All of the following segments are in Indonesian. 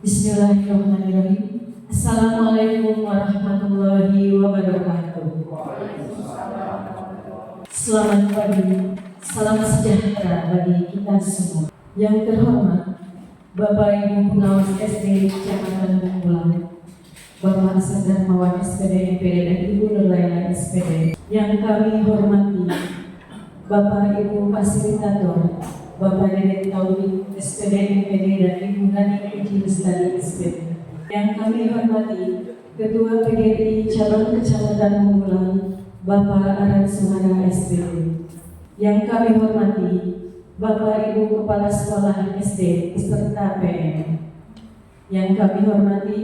Bismillahirrahmanirrahim. Assalamualaikum warahmatullahi wabarakatuh. Selamat pagi, salam sejahtera bagi kita semua. Yang terhormat Bapak Ibu Pengawas SD Kecamatan Bungkulang, Bapak Asad Darmawan SPD MPD dan Ibu Nurlaila SPD. Yang kami hormati Bapak Ibu Fasilitator, Bapak Dede Taufik SPD MPD dan Ibu Nani Puji Lestari SPD. Yang kami hormati Ketua PGRI Cabang Kecamatan Bungkulang, Bapak Aran Sumara SPD. Yang kami hormati Bapak Ibu Kepala Sekolah SD beserta PM. Yang kami hormati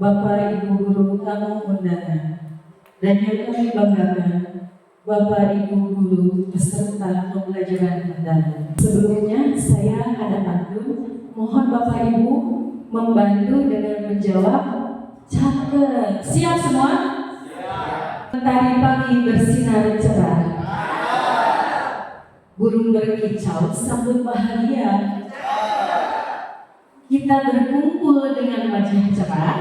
Bapak Ibu Guru tamu undangan. Dan yang kami banggakan Bapak Ibu Guru beserta pembelajaran mendalam. Sebelumnya saya ada pantun, mohon Bapak Ibu membantu dengan menjawab cakep. Siap semua? Siap. Mentari pagi bersinar cerah, burung berkicau sambut bahagia. Kita berkumpul dengan wajah cerah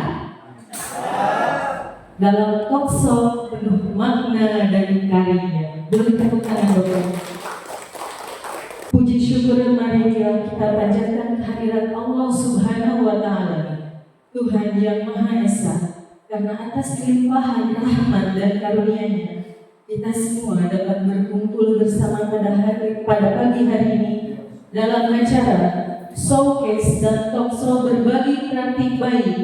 dalam talkshow penuh makna dan karya. Beri tepuk tangan Bapak. Puji syukur marilah kita panjatkan kehadirat Allah Subhanahu wa Ta'ala, Tuhan yang Maha Esa, karena atas limpahan rahmat dan karunia-Nya kita semua dapat berkumpul bersama pada pagi hari ini dalam acara showcase dan talkshow berbagi praktik baik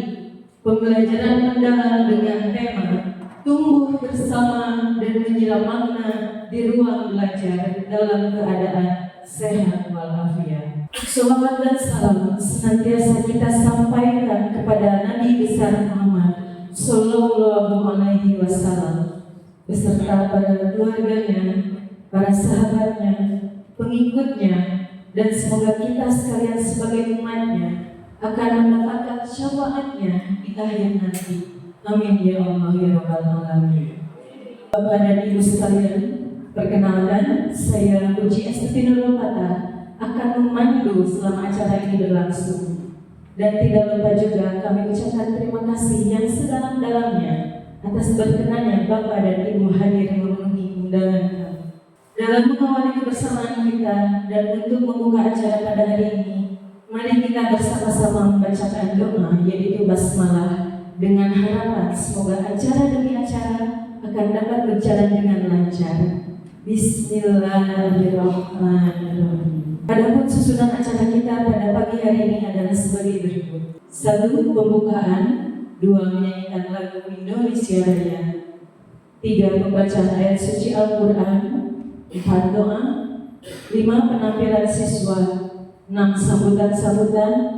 pembelajaran mendalam dengan tema tumbuh bersama dan menyiram makna di ruang belajar dalam keadaan sehat walafiat. Shalawat dan salam senantiasa kita sampaikan kepada Nabi besar Muhammad Sallallahu Alaihi Wasallam beserta para keluarganya, para sahabatnya, pengikutnya, dan semoga kita sekalian sebagai umatnya akan mendapatkan syafaatnya di akhir nanti. Amin ya Allah ya Rabbal Alamin. Bapak dan Ibu sekalian, perkenalkan saya Puji Astuti Nurul Fatah akan memandu selama acara ini berlangsung. Dan tidak lupa juga kami ucapkan terima kasih yang sedalam-dalamnya atas berkenannya Bapak dan Ibu hadir memenuhi undangan kami. Dalam mengawali kebersamaan kita dan untuk membuka acara pada hari ini, mari kita bersama-sama membacakan doa yaitu basmalah dengan harapan semoga acara demi acara akan dapat berjalan dengan lancar. Bismillahirrahmanirrahim. Adapun susunan acara kita pada pagi hari ini adalah sebagai berikut. 1. Pembukaan. 2. Menyanyikan lagu Indonesia Raya. 3. Pembacaan ayat suci Al-Quran. 4. Doa. 5. Penampilan siswa. 6. Sambutan-sambutan.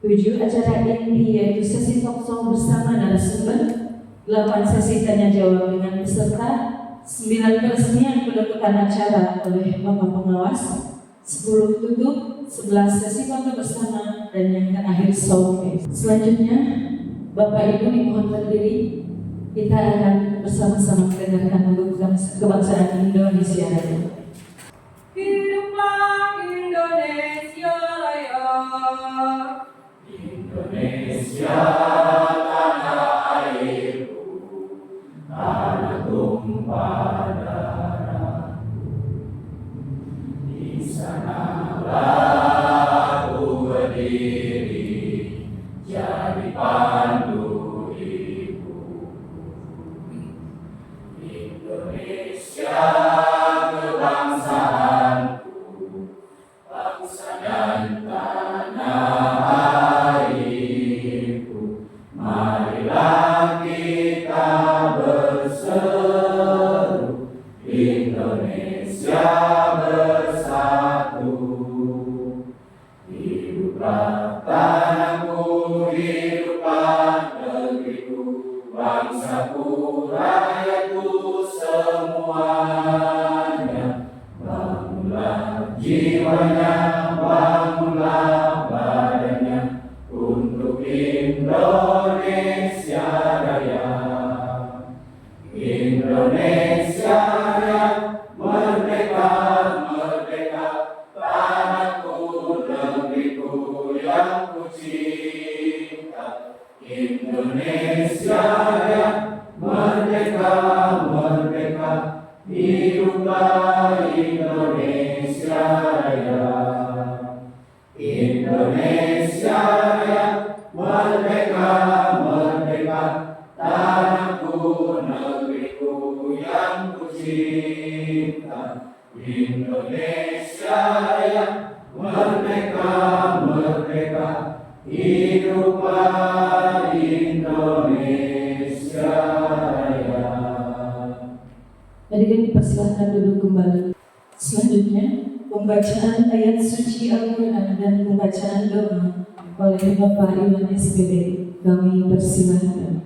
7. Acara inti yaitu sesi talkshow bersama narasumber. 8. Sesi tanya jawab dengan peserta. 9. Peresmian penuntutan acara oleh Bapak Pengawas. 10. Tutup. 11. Sesi foto bersama. Dan yang terakhir showcase. Selanjutnya Bapak Ibu dimohon berdiri. Kita akan bersama-sama mendengarkan lagu kebangsaan Indonesia Raya. Hiduplah Indonesia Raya, Indonesia tanah airku, tanah tumpah darahku. Di sanalah ku berdiri, jadi pandu ibu. Indonesia kebangsaanku, bangsa dan tanah airku. Marilah kita berseru, Indonesia bersatu. Hiduplah tanahku, hiduplah negeriku, bangsaku, rakyatku semuanya. Bangunlah jiwanya, bangunlah badannya untuk Indonesia Raya. Indonesia Raya, merdeka, merdeka, tanahku, negeriku yang ku cinta. Indonesia Raya, merdeka, merdeka, hiduplah Indonesia Raya. Indonesia Raya, merdeka, merdeka, tanahku, negeriku yang kucinta. Indonesia Raya, merdeka, merdeka, hiduplah Indonesia Raya. Adik-adik dipersilahkan duduk kembali. Selanjutnya, pembacaan ayat suci Al-Quran dan pembacaan doa oleh Bapak Iwan SPD. Kami persilahkan.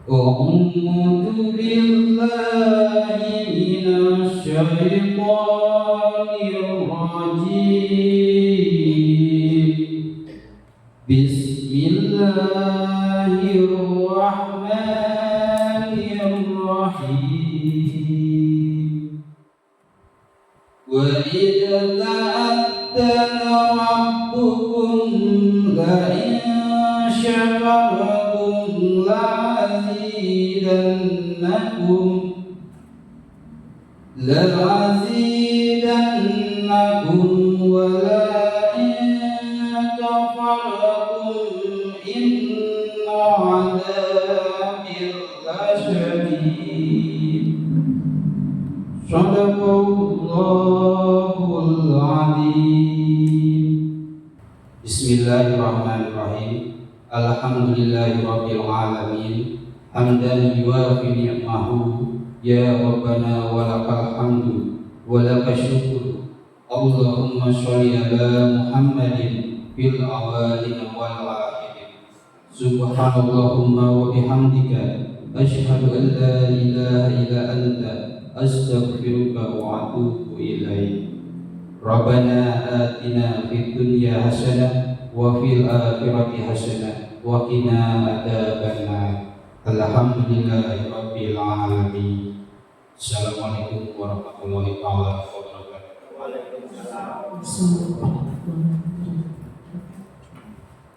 A'udzu billahi minasy syaithanir rajim. Bismillahirrahmanirrahim. Wa idza ta'addana rabbukum la in syakartum la'azidannakum wa la in kafartum inna 'adzabi lasyadid. Shadaqallahul 'adzim. Bismillahirrahmanirrahim. Alhamdulillahirabbil alamin. Hamdan yuwafi ni'mahu, ya Rabbana walakal hamdu walakal syukur. Allahumma sholli ala Muhammadin fil awwalin wal akhirin. Subhanallahumma wa bihamdika asyhadu an la ilaha illa anta astaghfiruka wa atubu ilaik. Rabbana atina fid dunya hasanah wa fil akhirati hasanah wa qina adzabannar. Alhamdulillahirabbil alamin. Assalamualaikum warahmatullahi wabarakatuh.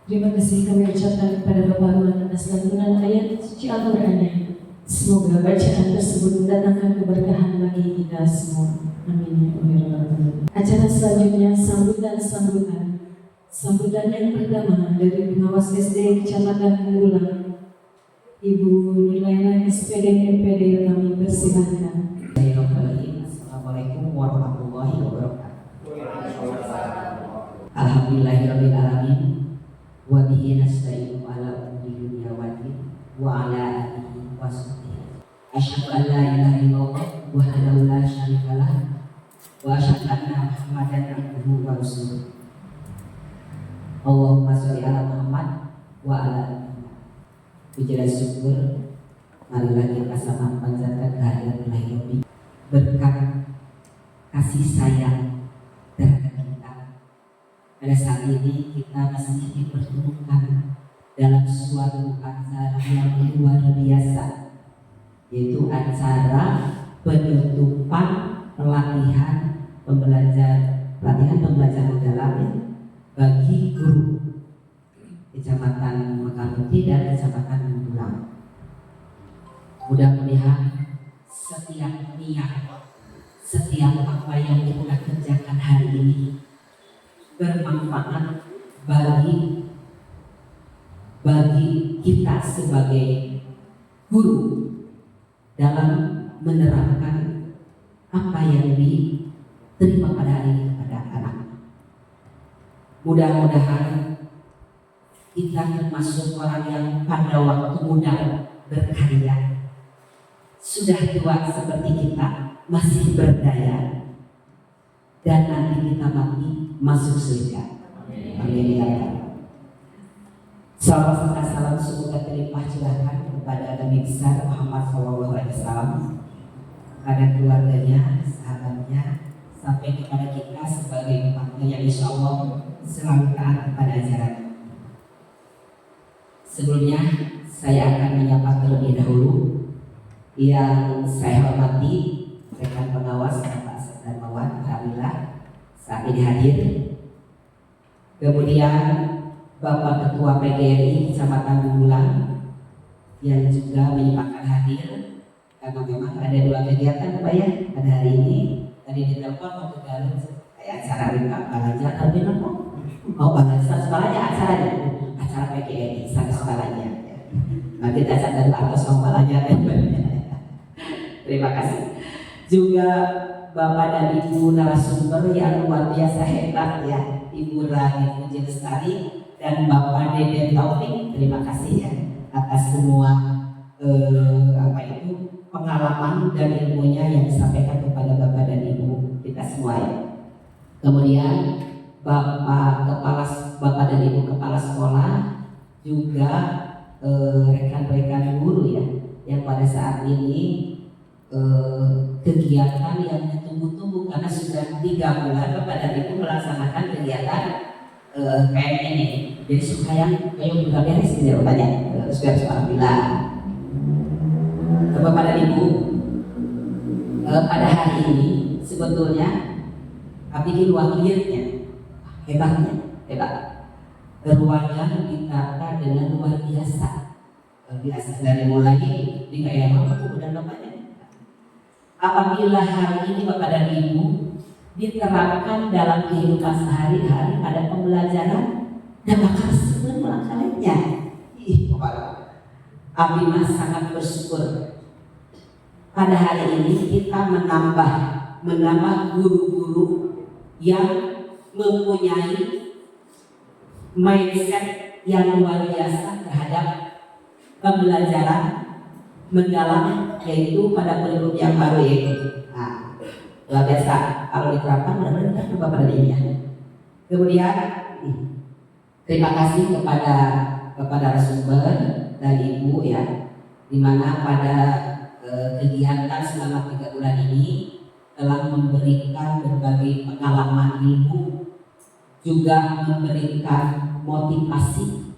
Terima kasih kami ucapkan kepada Bapak Iwan atas lantunan ayat suci Al-Quran. Semoga bacaan tersebut mendatangkan keberkahan bagi kita semua. Amin ya Allah. Acara selanjutnya sambutan yang pertama dari pengawas SD Kecamatan Ngulang, Ibu Nilaina SPD MPD. Kami persilahkan. Assalamualaikum warahmatullahi wabarakatuh. Alhamdulillahirabbil alamin wa bihi nasta'inu ala umuri dunya waddin wa ala alihi wasahbihi. Asyhadu an la ilaha illallah wahdahu la syarikalah wa asyhadu anna Muhammadan abduhu wa rasuluh. Allahumma sholli ala Muhammad wa ala ali puji dan syukur marilah kita sama panjatkan kehadirat Ilahi Rabbi berkat kasih sayang terhadap kita. Pada saat ini kita masih dipertemukan dalam suatu acara yang luar biasa, yaitu acara penutupan pelatihan pembelajaran mendalam bagi guru Kecamatan Mekarputih dan Kecamatan Ngulang. Mudah-mudahan setiap niat, setiap apa yang kita kerjakan hari ini bermanfaat bagi kita sebagai guru dalam menerapkan apa yang diterima pada hari ini kepada anak. Mudah-mudahan kita termasuk orang yang pada waktu muda berkarya, sudah tua seperti kita masih berdaya, dan nanti kita mati masuk surga. Amin ya Allah. Salam serta salam semoga terlimpah curahkan kepada Nabi besar Muhammad SAW, kepada keluarganya, sahabatnya, sampai kepada kita sebagai umatnya yang insya Allah selalu taat kepada ajaran. Sebelumnya saya akan menyapa terlebih dahulu yang saya hormati rekan pengawas Bapak Darmawan, alhamdulillah saat ini hadir. Kemudian Bapak Ketua PGRI Kecamatan Bunggulan yang juga menyempatkan hadir karena memang ada 2 kegiatan Pak ya pada hari ini. Tadi ditelepon mau ke Garut kayak acara Rika Balajar tapi apa? Oh Balajar sekolahnya acara PGRI sekolahnya. Nah kita sadar atas sama Balajar. Terima kasih. Juga Bapak dan Ibu narasumber yang luar biasa hebat ya, Ibu Rani Puji Lestari dan Bapak Deden Taufik, terima kasih ya atas semua pengalaman dan ilmunya yang disampaikan kepada Bapak dan Ibu kita semua ya. Kemudian Bapak dan Ibu kepala sekolah juga rekan-rekan guru ya yang pada saat ini kegiatan yang ditunggu-tunggu karena sudah 3 bulan Bapak dan Ibu melaksanakan kegiatan PMN ini. Jadi supaya kayak udah beres gitu banyak sudah bilang Bapak dan Ibu pada hari ini sebetulnya bikin wakilnya hebat ruangan ditata dengan luar biasa dari mulai di kayak apa dan namanya. Apabila hari ini Bapak dan Ibu diterapkan dalam kehidupan sehari-hari pada pembelajaran dan bakal senang melaksanakannya. Abdi mas sangat bersyukur pada hari ini kita menambah guru-guru yang mempunyai mindset yang luar biasa terhadap pembelajaran mendalam, yaitu pada kurikulum yang baru yaitu luar biasa kalau diterapkan benar-benar Bapak dan Ibu. Kemudian terima kasih kepada Bapak narasumber dan Ibu ya, dimana pada kegiatan selama 3 bulan ini telah memberikan berbagai pengalaman ilmu, juga memberikan motivasi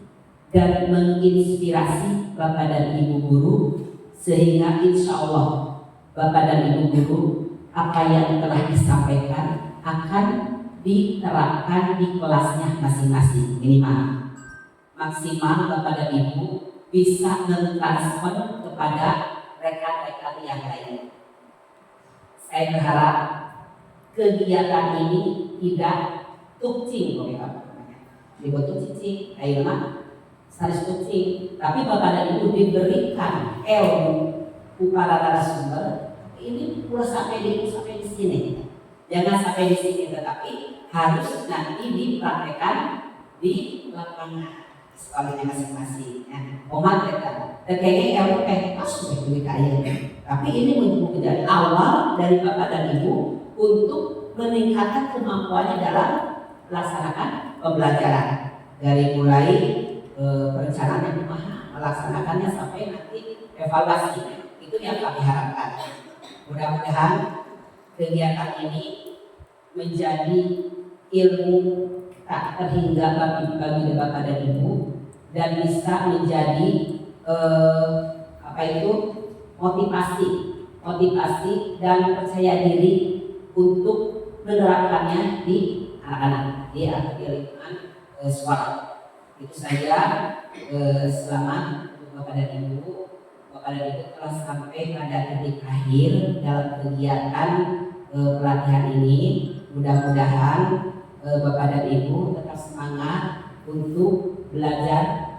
dan menginspirasi Bapak dan Ibu guru, sehingga insya Allah Bapak dan Ibu guru apa yang telah disampaikan akan diterapkan di kelasnya masing-masing. Minimal maksimal Bapak dan Ibu bisa mentransfer kepada rekan-rekan yang lain. Saya berharap kegiatan ini tidak tukcing, dibuat tukcing, ayo mah harus tukcing. Tapi Bapak dan Ibu diberikan ilmu para narasumber ini udah sampai di sini. Jangan sampai di sini, tetapi harus nanti dipraktekkan di lapangan sekolahnya masing-masing. Omat kita, kayaknya ilmu masuk di kaya. Tapi ini menjadi awal dari Bapak dan Ibu untuk meningkatkan kemampuannya dalam melaksanakan pembelajaran dari mulai perencanaan yang melaksanakannya sampai nanti evaluasi. Itu yang kami harapkan. Mudah-mudahan kegiatan ini menjadi ilmu tak terhingga bagi Bapak dan Ibu dan bisa menjadi motivasi dan percaya diri untuk menerapkannya di anak-anak di lingkungan sekolah. Itu saja. Selamat untuk Bapak dan Ibu. Bapak dan Ibu telah sampai pada titik akhir dalam kegiatan pelatihan ini. Mudah-mudahan Bapak dan Ibu tetap semangat untuk belajar.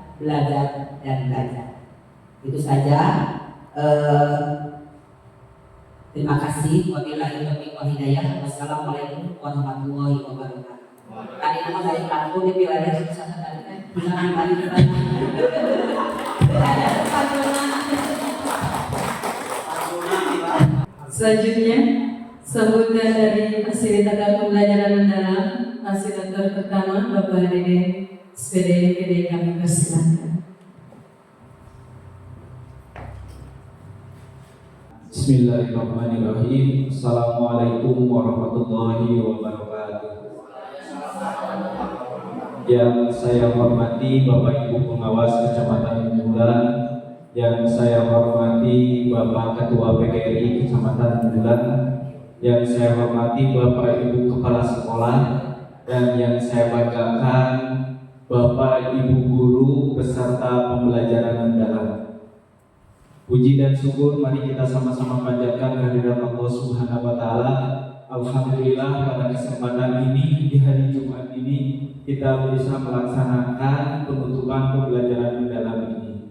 Itu saja. Terima kasih. Wabillahi taufiq wal hidayah. Wassalamualaikum warahmatullahi wabarakatuh. Tadi nama dari Lampung di wilayah Susah tadi kan. Selanjutnya sambutan dari fasilitator pembelajaran mendalam, fasilitator pertama Bapak Dede SPD kami persilakan. Bismillahirrahmanirrahim. Assalamualaikum warahmatullahi wabarakatuh. Yang saya hormati Bapak Ibu Pengawas Kecamatan Bunggulan, yang saya hormati Bapak Ketua PGRI Kecamatan Bunggulan, yang saya hormati Bapak Ibu Kepala Sekolah, dan yang saya banggakan Bapak Ibu guru beserta pembelajaran mendalam. Puji dan syukur mari kita sama-sama panjatkan kehadirat Allah Subhanahu wa taala. Alhamdulillah pada kesempatan ini di hari Jumat ini kita bisa melaksanakan penutupan pembelajaran mendalam ini.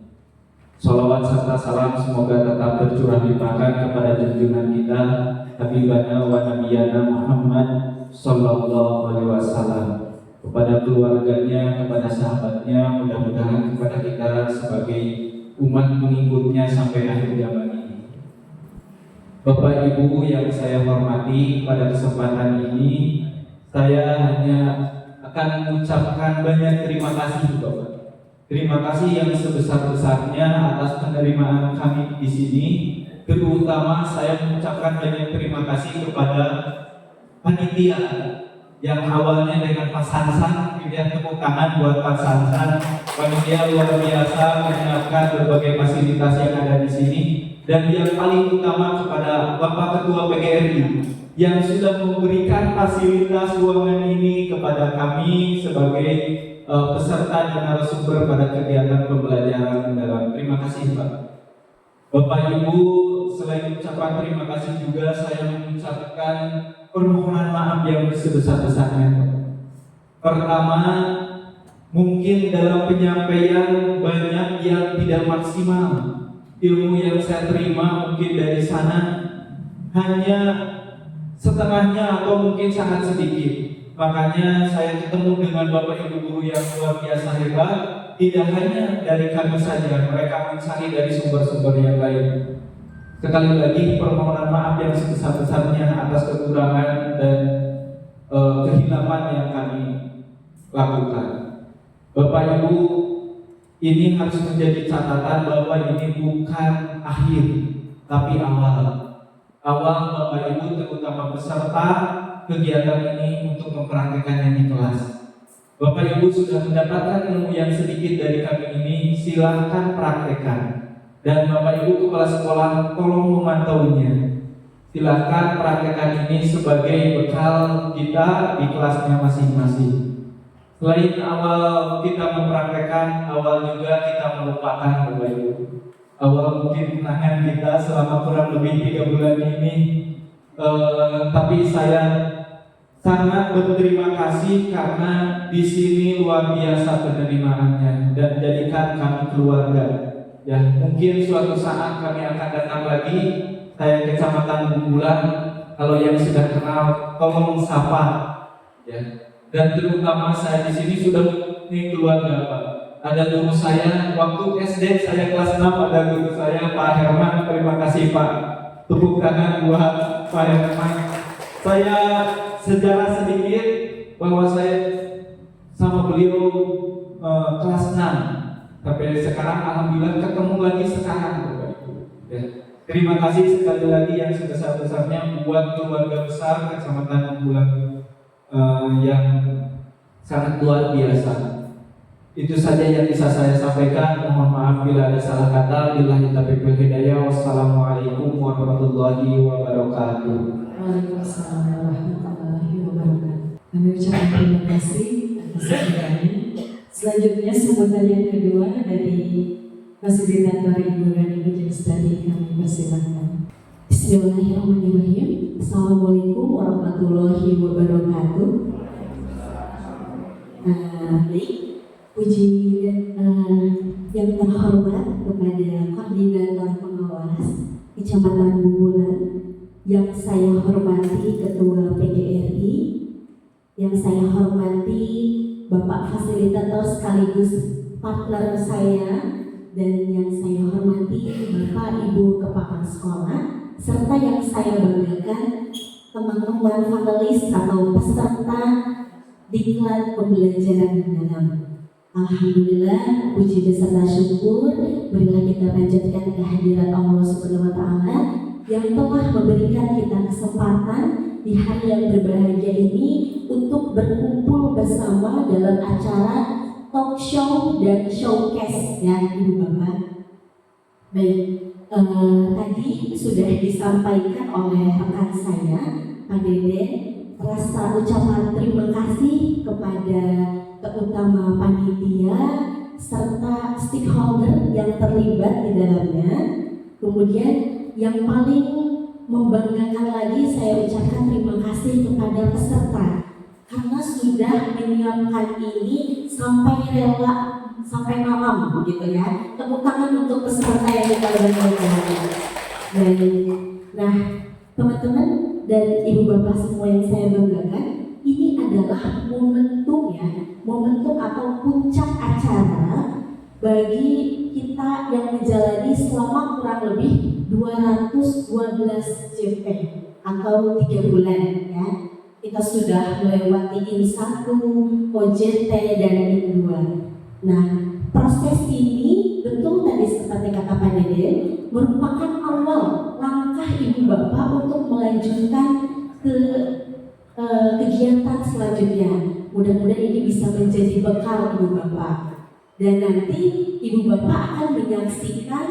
Sholawat serta salam semoga tetap tercurah limpahkan kepada junjungan kita Habibana wa Nabiyana Muhammad Sallallahu Alaihi Wasallam, kepada keluarganya, kepada sahabatnya, mudah-mudahan kepada kita sebagai umat mengikutnya sampai akhir zaman ini. Bapak Ibu yang saya hormati, pada kesempatan ini saya hanya akan mengucapkan banyak terima kasih Bapak. Terima kasih yang sebesar-besarnya atas penerimaan kami di sini. Terutama saya mengucapkan banyak terima kasih kepada panitia yang awalnya dengan Pak Sansan, kemudian tepuk tangan buat Pak Sansan. Panitia luar biasa menyiapkan berbagai fasilitas yang ada di sini. Dan yang paling utama kepada Bapak Ketua PGRI yang sudah memberikan fasilitas ruangan ini kepada kami sebagai peserta dan narasumber pada kegiatan pembelajaran mendalam. Terima kasih Pak. Bapak Ibu, selain ucapan terima kasih juga saya mengucapkan permohonan maaf yang sebesar-besarnya. Pertama, mungkin dalam penyampaian banyak yang tidak maksimal. Ilmu yang saya terima mungkin dari sana hanya setengahnya atau mungkin sangat sedikit. Makanya saya ketemu dengan Bapak Ibu guru yang luar biasa hebat. Tidak hanya dari kami saja, mereka mencari dari sumber-sumber yang lain. Sekali lagi permohonan maaf yang sebesar-besarnya atas kekurangan dan kehilapan yang kami lakukan. Bapak Ibu, ini harus menjadi catatan bahwa ini bukan akhir, tapi awal. Awal Bapak Ibu terutama peserta kegiatan ini untuk mempraktikkannya di kelas. Bapak Ibu sudah mendapatkan ilmu yang sedikit dari kami ini, silakan praktekkan. Dan Bapak Ibu kepala sekolah tolong memantaunya. Silakan praktekkan ini sebagai bekal kita di kelasnya masing-masing. Selain awal kita mempraktekkan, awal juga kita melupakan Bapak Ibu. Awal mungkin kenangan kita selama kurang lebih 3 bulan ini, tapi saya sangat berterima kasih karena di sini luar biasa penerimaannya dan jadikan kami keluarga. Ya, mungkin suatu saat kami akan datang lagi. Saya Kecamatan Bumbulan, kalau yang sudah kenal tolong sapa. Ya. Dan terutama saya di sini sudah mempunyai keluarga Pak. Ada guru saya waktu SD saya kelas 6, ada guru saya Pak Herman. Terima kasih Pak. Tepuk tangan buat Pak Herman. Saya sejarah sedikit bahwa saya sama beliau kelas 6. Tapi sekarang alhamdulillah ketemu lagi sekarang Bapak Ibu. Ya. Terima kasih sekali lagi yang sebesar-besarnya buat keluarga besar Kecamatan Bumbulan yang sangat luar biasa. Itu saja yang bisa saya sampaikan. Mohon maaf bila ada salah kata. Billahi taufiq wal hidayah. Wassalamualaikum warahmatullahi wabarakatuh. Waalaikumsalam warahmatullahi wabarakatuh. Kami ucapkan terima kasih atas sambutannya. Selanjutnya sambutan yang kedua dari fasilitator Ibu dan Ibu Jenis tadi kami persilakan. Bismillahirrahmanirrahim. Assalamualaikum warahmatullahi wabarakatuh. Baik, puji yang terhormat kepada Koordinator Pengawas Kecamatan Bumbulan, yang saya hormati Ketua PGRI, yang saya hormati Bapak Fasilitator sekaligus partner saya, dan yang saya hormati Bapak Ibu Kepala Sekolah, serta yang saya banggakan teman-teman panelis atau peserta diklat pembelajaran mendalam. Alhamdulillah, puji beserta syukur berilah kita panjatkan kehadirat Allah Subhanahu wa taala yang telah memberikan kita kesempatan di hari yang berbahagia ini untuk berkumpul bersama dalam acara talk show dan showcase ya Ibu Bapak. Baik, tadi sudah disampaikan oleh rekan saya Pak Deden rasa ucapan terima kasih kepada terutama panitia serta stakeholder yang terlibat di dalamnya. Kemudian yang paling membanggakan lagi, saya ucapkan terima kasih kepada peserta karena sudah menyiapkan ini sampai rela sampai malam gitu ya. Tepuk tangan untuk peserta yang kita banggakan. Nah, teman-teman dan ibu bapak semua yang saya banggakan, ini adalah momentum ya, momentum atau puncak acara bagi kita yang menjalani selama kurang lebih 212 JP atau 3 bulan ya. Kita sudah melewati IN1, OJT dan IN2. Nah, proses ini betul tadi seperti kata Pak Deden merupakan awal langkah ibu bapak untuk melanjutkan ke kegiatan selanjutnya. Mudah-mudahan ini bisa menjadi bekal ibu bapak. Dan nanti ibu bapak akan menyaksikan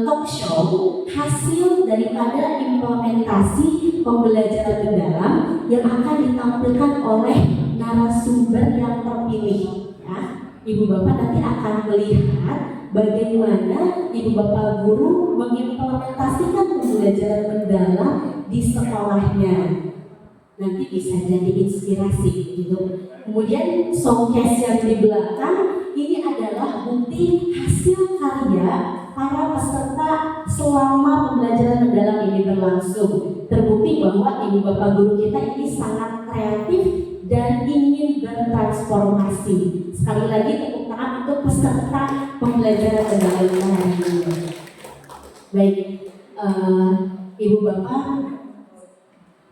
talk show hasil daripada implementasi pembelajaran mendalam yang akan ditampilkan oleh narasumber yang terpilih. Ya. Ibu bapak nanti akan melihat bagaimana ibu bapak guru mengimplementasikan pembelajaran mendalam di sekolahnya. Nanti bisa jadi inspirasi gitu. Kemudian showcase yang di belakang ini adalah bukti hasil karya para peserta selama pembelajaran mendalam ini berlangsung. Terbukti bahwa ibu bapak guru kita ini sangat kreatif dan ingin bertransformasi. Sekali lagi tepuk tangan untuk peserta pembelajaran mendalam hari ini. Baik, ibu bapak,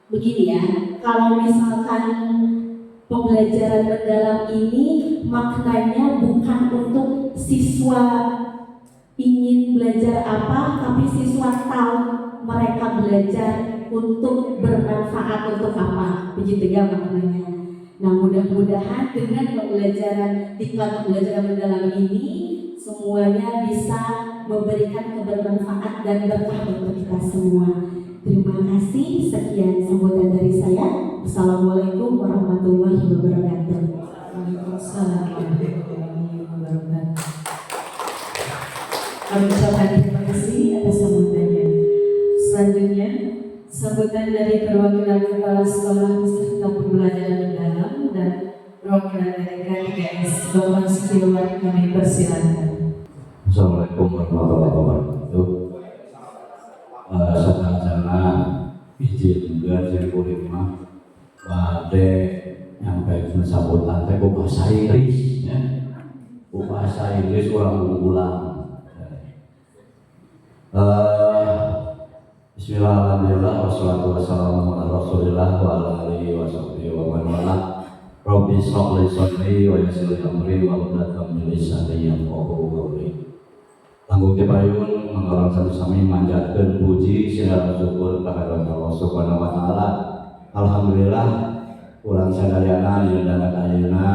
begini ya, kalau misalkan pembelajaran mendalam ini maknanya bukan untuk siswa ingin belajar apa, tapi siswa tahu mereka belajar untuk bermanfaat untuk apa, begitu ya maknanya. Nah, mudah-mudahan dengan pembelajaran diklat pembelajaran mendalam ini semuanya bisa memberikan kebermanfaat dan berkah untuk kita semua. Terima kasih, sekian sambutan dari saya. Assalamualaikum warahmatullahi wabarakatuh. Waalaikumsalam warahmatullahi wabarakatuh. Kami ucapkan terima kasih atas sambutannya. Selanjutnya, sambutan dari perwakilan kepala sekolah peserta pembelajaran mendalam dan perwakilan dari K3S Bapak Setiawan kami persilakan. Assalamualaikum warahmatullahi wabarakatuh. Sarjana izin juga jadi kulimah pada nyampe sambutan teh bahasa Inggris ya. Bahasa Inggris orang unggulan. Bismillahirrahmanirrahim. Wassalatu wassalamu ala Rasulillah wa ala alihi wa sahbihi wa man wala. Rabbi shrah li sadri wa yassir li amri wa hlul min lisani yafqahu qawli. Tanggung dipayun mengarang sami-sami manjatkeun puji sareng syukur kehadirat Allah Subhanahu wa taala. Alhamdulillah urang sadayana nyieunna ayeuna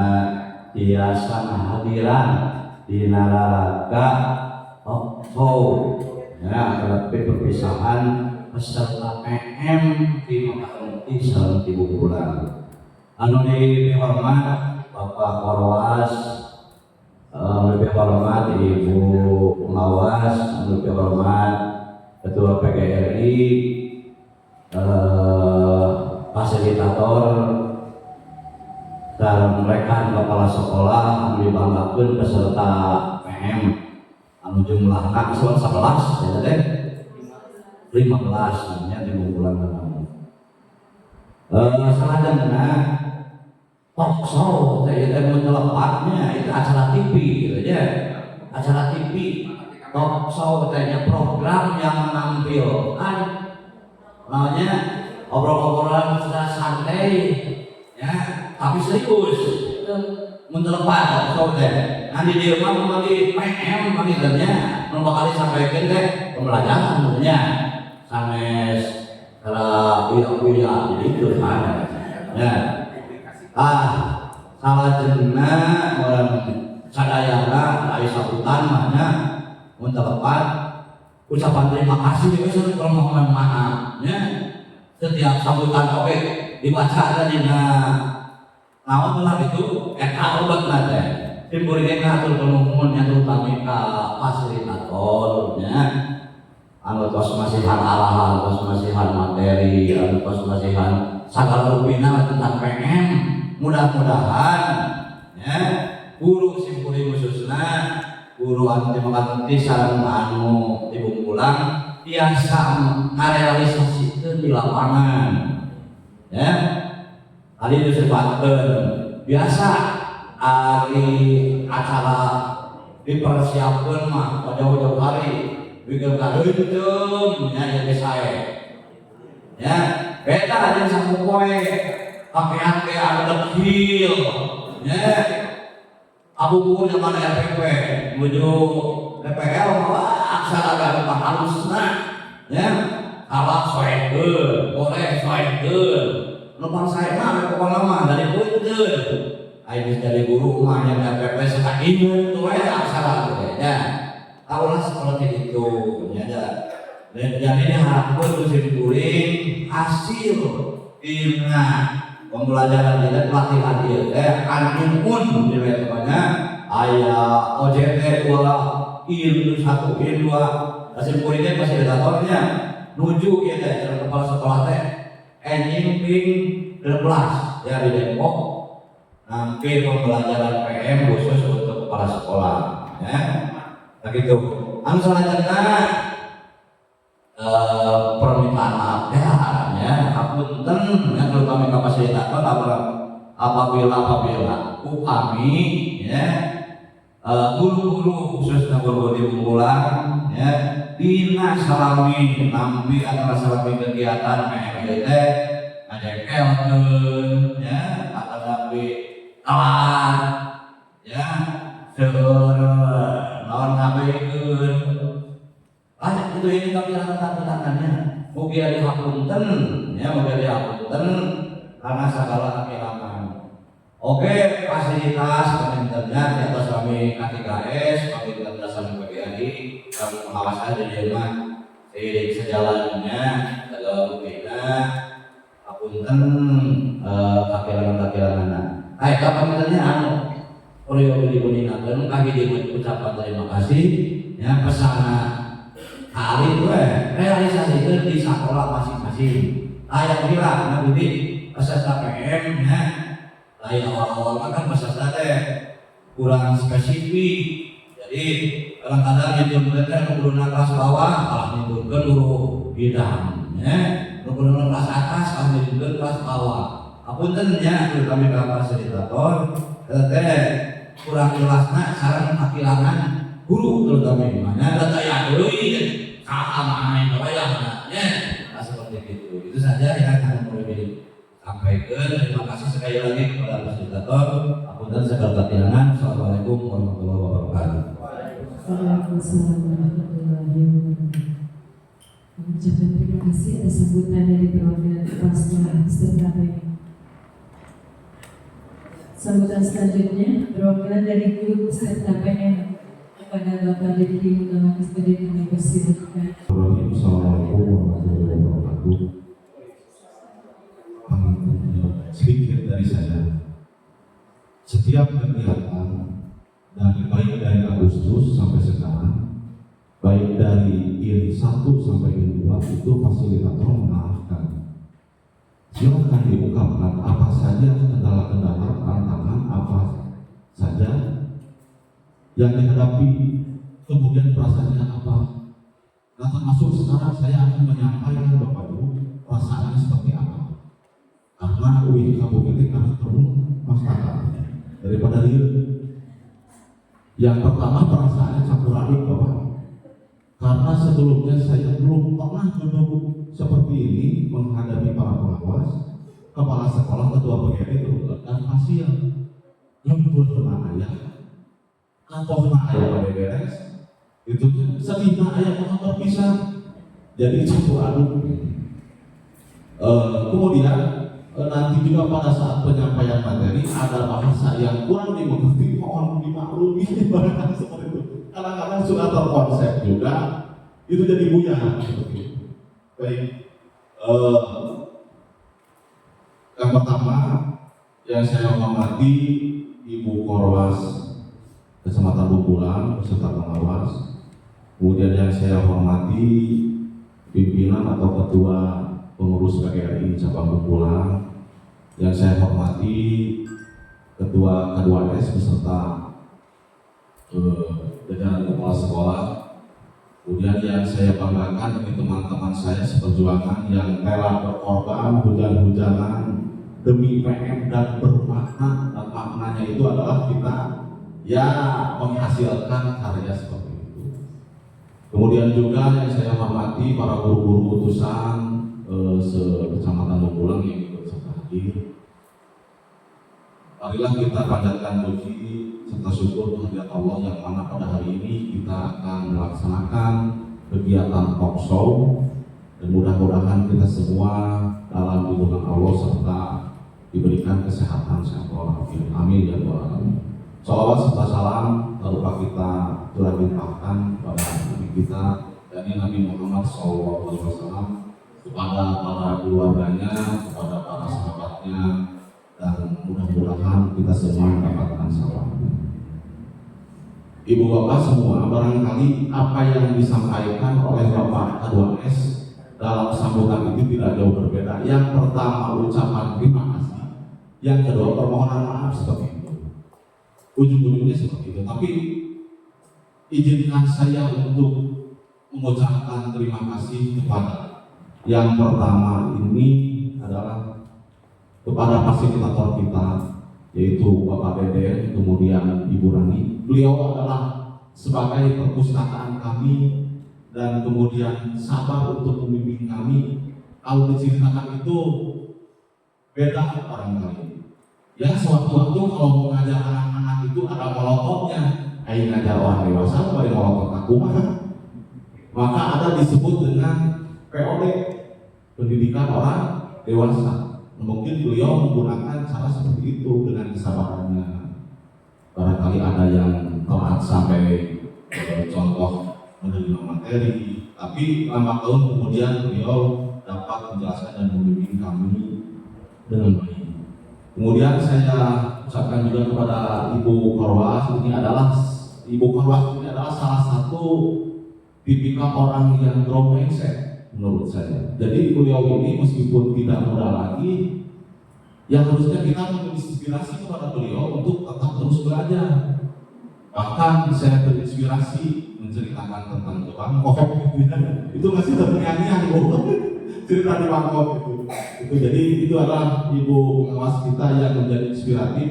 tiasa hadiran di nararaga ya tetapi perpisahan peserta PM di Makamunti sareng Ibu Bulan. Anu dihormat Bapak Korwas, lebih hormat Ibu Pengawas, lebih hormat Ketua PGRI, fasilitator dan rekan kepala sekolah anu dibanggakeun peserta PM anu jumlahna iswan 11 ya teh 15 nya di bulan kamu. Salajengna talk show teh menyelepatnya itu acara TV gitu ya. Acara TV talk show teh program yang menampilkan namanya obrol-obrolan sudah santai ya, tapi serius. Mentelepat talk show teh. Nanti di rumah menggali PM manggilnya, nomor kali sampaikan teh pembelajaran nya. Sanes kalau iya gitu kan. Ya. Salajengna orang sadayana aya sambutan mahnya mun telepat ucapan terima kasih geus permohonan maaf nya. Setiap sambutan oke dibaca dina Naon lah itu eta obat nate. Timburine ngatur penuhun yang terutama ka fasilitatornya. Anu tos masihan arahan, tos masihan materi, anu tos masihan sagala rupina tentang PM. Mudah-mudahan ya guru simpuli khususna guru anu dimakanti sareng anu dibungkulang biasa ngarealisasikeun di lapangan. Ya. Tadi disebutkan biasa hari acara dipersiapkan mah jauh-jauh hari bikin karuntem ya saya ya beda aja sama kowe pakaian kayak ada dekil ya abu buku zaman RPP menuju DPL wah aksara gampang halusna ya kalau soekeun boleh soekeun numpang saya mah pokoknya mah dari punten ayo dari guru mah yang RPP suka inget tuh ya aksara ya tahulah seperti itu ya jadi diharapkan musim kuring hasil timna pembelajaran kita pelatihan dia anjun di levelnya ayah OJT 2 IN 1 IN 2 hasil kuringnya fasilitatornya nuju ya teh kepala sekolah teh nyimping 12 ya di Depok nanti pembelajaran PM khusus untuk kepala sekolah ya begitu anu selanjutnya permintaan maaf ya apunten yang terutama fasilitator apabila kami ya guru-guru khususnya guru di Bungkulan ya dina salami nampi antara salami kegiatan PMDT ngajekelkeun ya atau nampi telat ya seur naon ngabekeun banyak itu ini tampilan-tampilannya mugi ari hapunten ya mugi ari hapunten karena segala kehilangan. Oke, fasilitas kementerian di atas kami K3S, kami berdasarkan PGRI, kami pengawasan di rumah seiring sejalannya dalam beda hapunten kakilangan-kakilangan. Hai, kementeriannya anu Oreo dibuninakeun kami diucapkan terima kasih ya pesana hari itu realisasikan di sekolah masing-masing. Ayah bilang, nah Budi peserta PM ya, lain awal-awal kan peserta teh kurang spesifik. Jadi kadang-kadang yang dibutuhkan guru kelas bawah, kalau dibutuhkan guru bidang, ya, guru kelas atas, kalau dibutuhkan kelas bawah. Apunten ya, kami fasilitator, teh kurang jelasnya saran kehilangan guru terutama mana data yang dulu ini keamanan ya seperti itu saja yang akan kami sampaikan. Terima kasih sekali lagi kepada fasilitator apunten segala kekurangan. Assalamualaikum warahmatullahi wabarakatuh. Waalaikumsalam warahmatullahi wabarakatuh. Mengucapkan terima kasih atas sambutan dari perwakilan kepala sekolah peserta PN. Sambutan selanjutnya perwakilan dari guru peserta PN kepada Bapak Deputi Utama SPD kami persilakan. Assalamualaikum warahmatullahi wabarakatuh. Sedikit dari saya, setiap kegiatan dari baik dari Agustus sampai sekarang, baik dari IN 1 sampai IN 2 itu fasilitator mengarahkan. Silakan diungkapkan apa saja kendala-kendala, tantangan apa saja yang dihadapi, kemudian perasaannya apa. Nah, termasuk sekarang saya akan menyampaikan Bapak Ibu perasaannya seperti apa. Karena UI Kabupaten harus terus masyarakat daripada dia. Yang pertama perasaannya campur aduk Bapak. Karena sebelumnya saya belum pernah duduk seperti ini menghadapi para pengawas, kepala sekolah, ketua PGRI dan hasil yang benar ayah atau ayah beres itu sedihnya ayah mohon terpisah jadi campur aduk. Kemudian nanti juga pada saat penyampaian materi ada bahasa yang kurang dimengerti, mohon dimaklumi barangkali seperti itu. Kadang-kadang sudah terkonsep juga itu jadi buyar seperti itu. Baik, yang pertama Yang saya hormati Ibu Korwas Kecamatan Bumbulan beserta pengawas. Kemudian yang saya hormati pimpinan atau ketua pengurus PGRI cabang Bumbulan. Yang saya hormati ketua K2S beserta jajaran kepala sekolah. Kemudian yang saya banggakan ini teman-teman saya seperjuangan yang rela berkorban hujan-hujanan demi PM dan bermakna, dan maknanya itu adalah kita ya menghasilkan karya seperti itu. Kemudian juga yang saya hormati para guru-guru utusan se-Kecamatan Bumbulan yang ikut serta hadir. Marilah kita panjatkan puji serta syukur kehadirat Allah yang mana pada hari ini kita akan melaksanakan kegiatan talk show, dan mudah-mudahan kita semua dalam lindungan Allah serta diberikan kesehatan sehat walafiat. Amin ya rabbal alamin. Shalawat serta salam tak lupa kita telah limpahkan kepada Nabi kita yakni Nabi Muhammad SAW, kepada para keluarganya, kepada para sahabatnya, dan mudah-mudahan kita semua mendapatkan salam. Ibu bapak semua, barangkali apa yang disampaikan oleh Bapak K2S dalam sambutan itu tidak jauh berbeda. Yang pertama ucapan terima kasih, yang kedua permohonan maaf seperti itu. Ujung-ujungnya seperti itu. Tapi izinkan saya untuk mengucapkan terima kasih kepada yang pertama ini adalah kepada fasilitator kita, yaitu Bapak Dede, kemudian Ibu Rani. Beliau adalah sebagai perpustakaan kami dan kemudian sabar untuk membimbing kami. Kalau diceritakan itu beda barangkali. Ya sewaktu-waktu kalau mengajar anak-anak itu ada molototnya. Ayo ngajar orang dewasa sebagai molotot aku mah. Maka ada disebut dengan POD, pendidikan orang dewasa. Mungkin beliau menggunakan cara seperti itu dengan kesabarannya. Barangkali ada yang telat sampai contoh menerima materi, tapi lama tahun kemudian beliau dapat menjelaskan dan membimbing kami dengan baik. Kemudian saya ucapkan juga kepada Ibu Korwas, Ibu Korwas ini adalah salah satu tipikal orang yang growth mindset menurut saya. Jadi beliau ini meskipun tidak muda lagi, yang harusnya kita menginspirasi kepada beliau untuk tetap terus belajar. Bahkan saya terinspirasi menceritakan tentang Bangkok itu masih terngiang-ngiang cerita di Bangkok itu. Jadi itu adalah ibu pengawas kita yang menjadi inspiratif,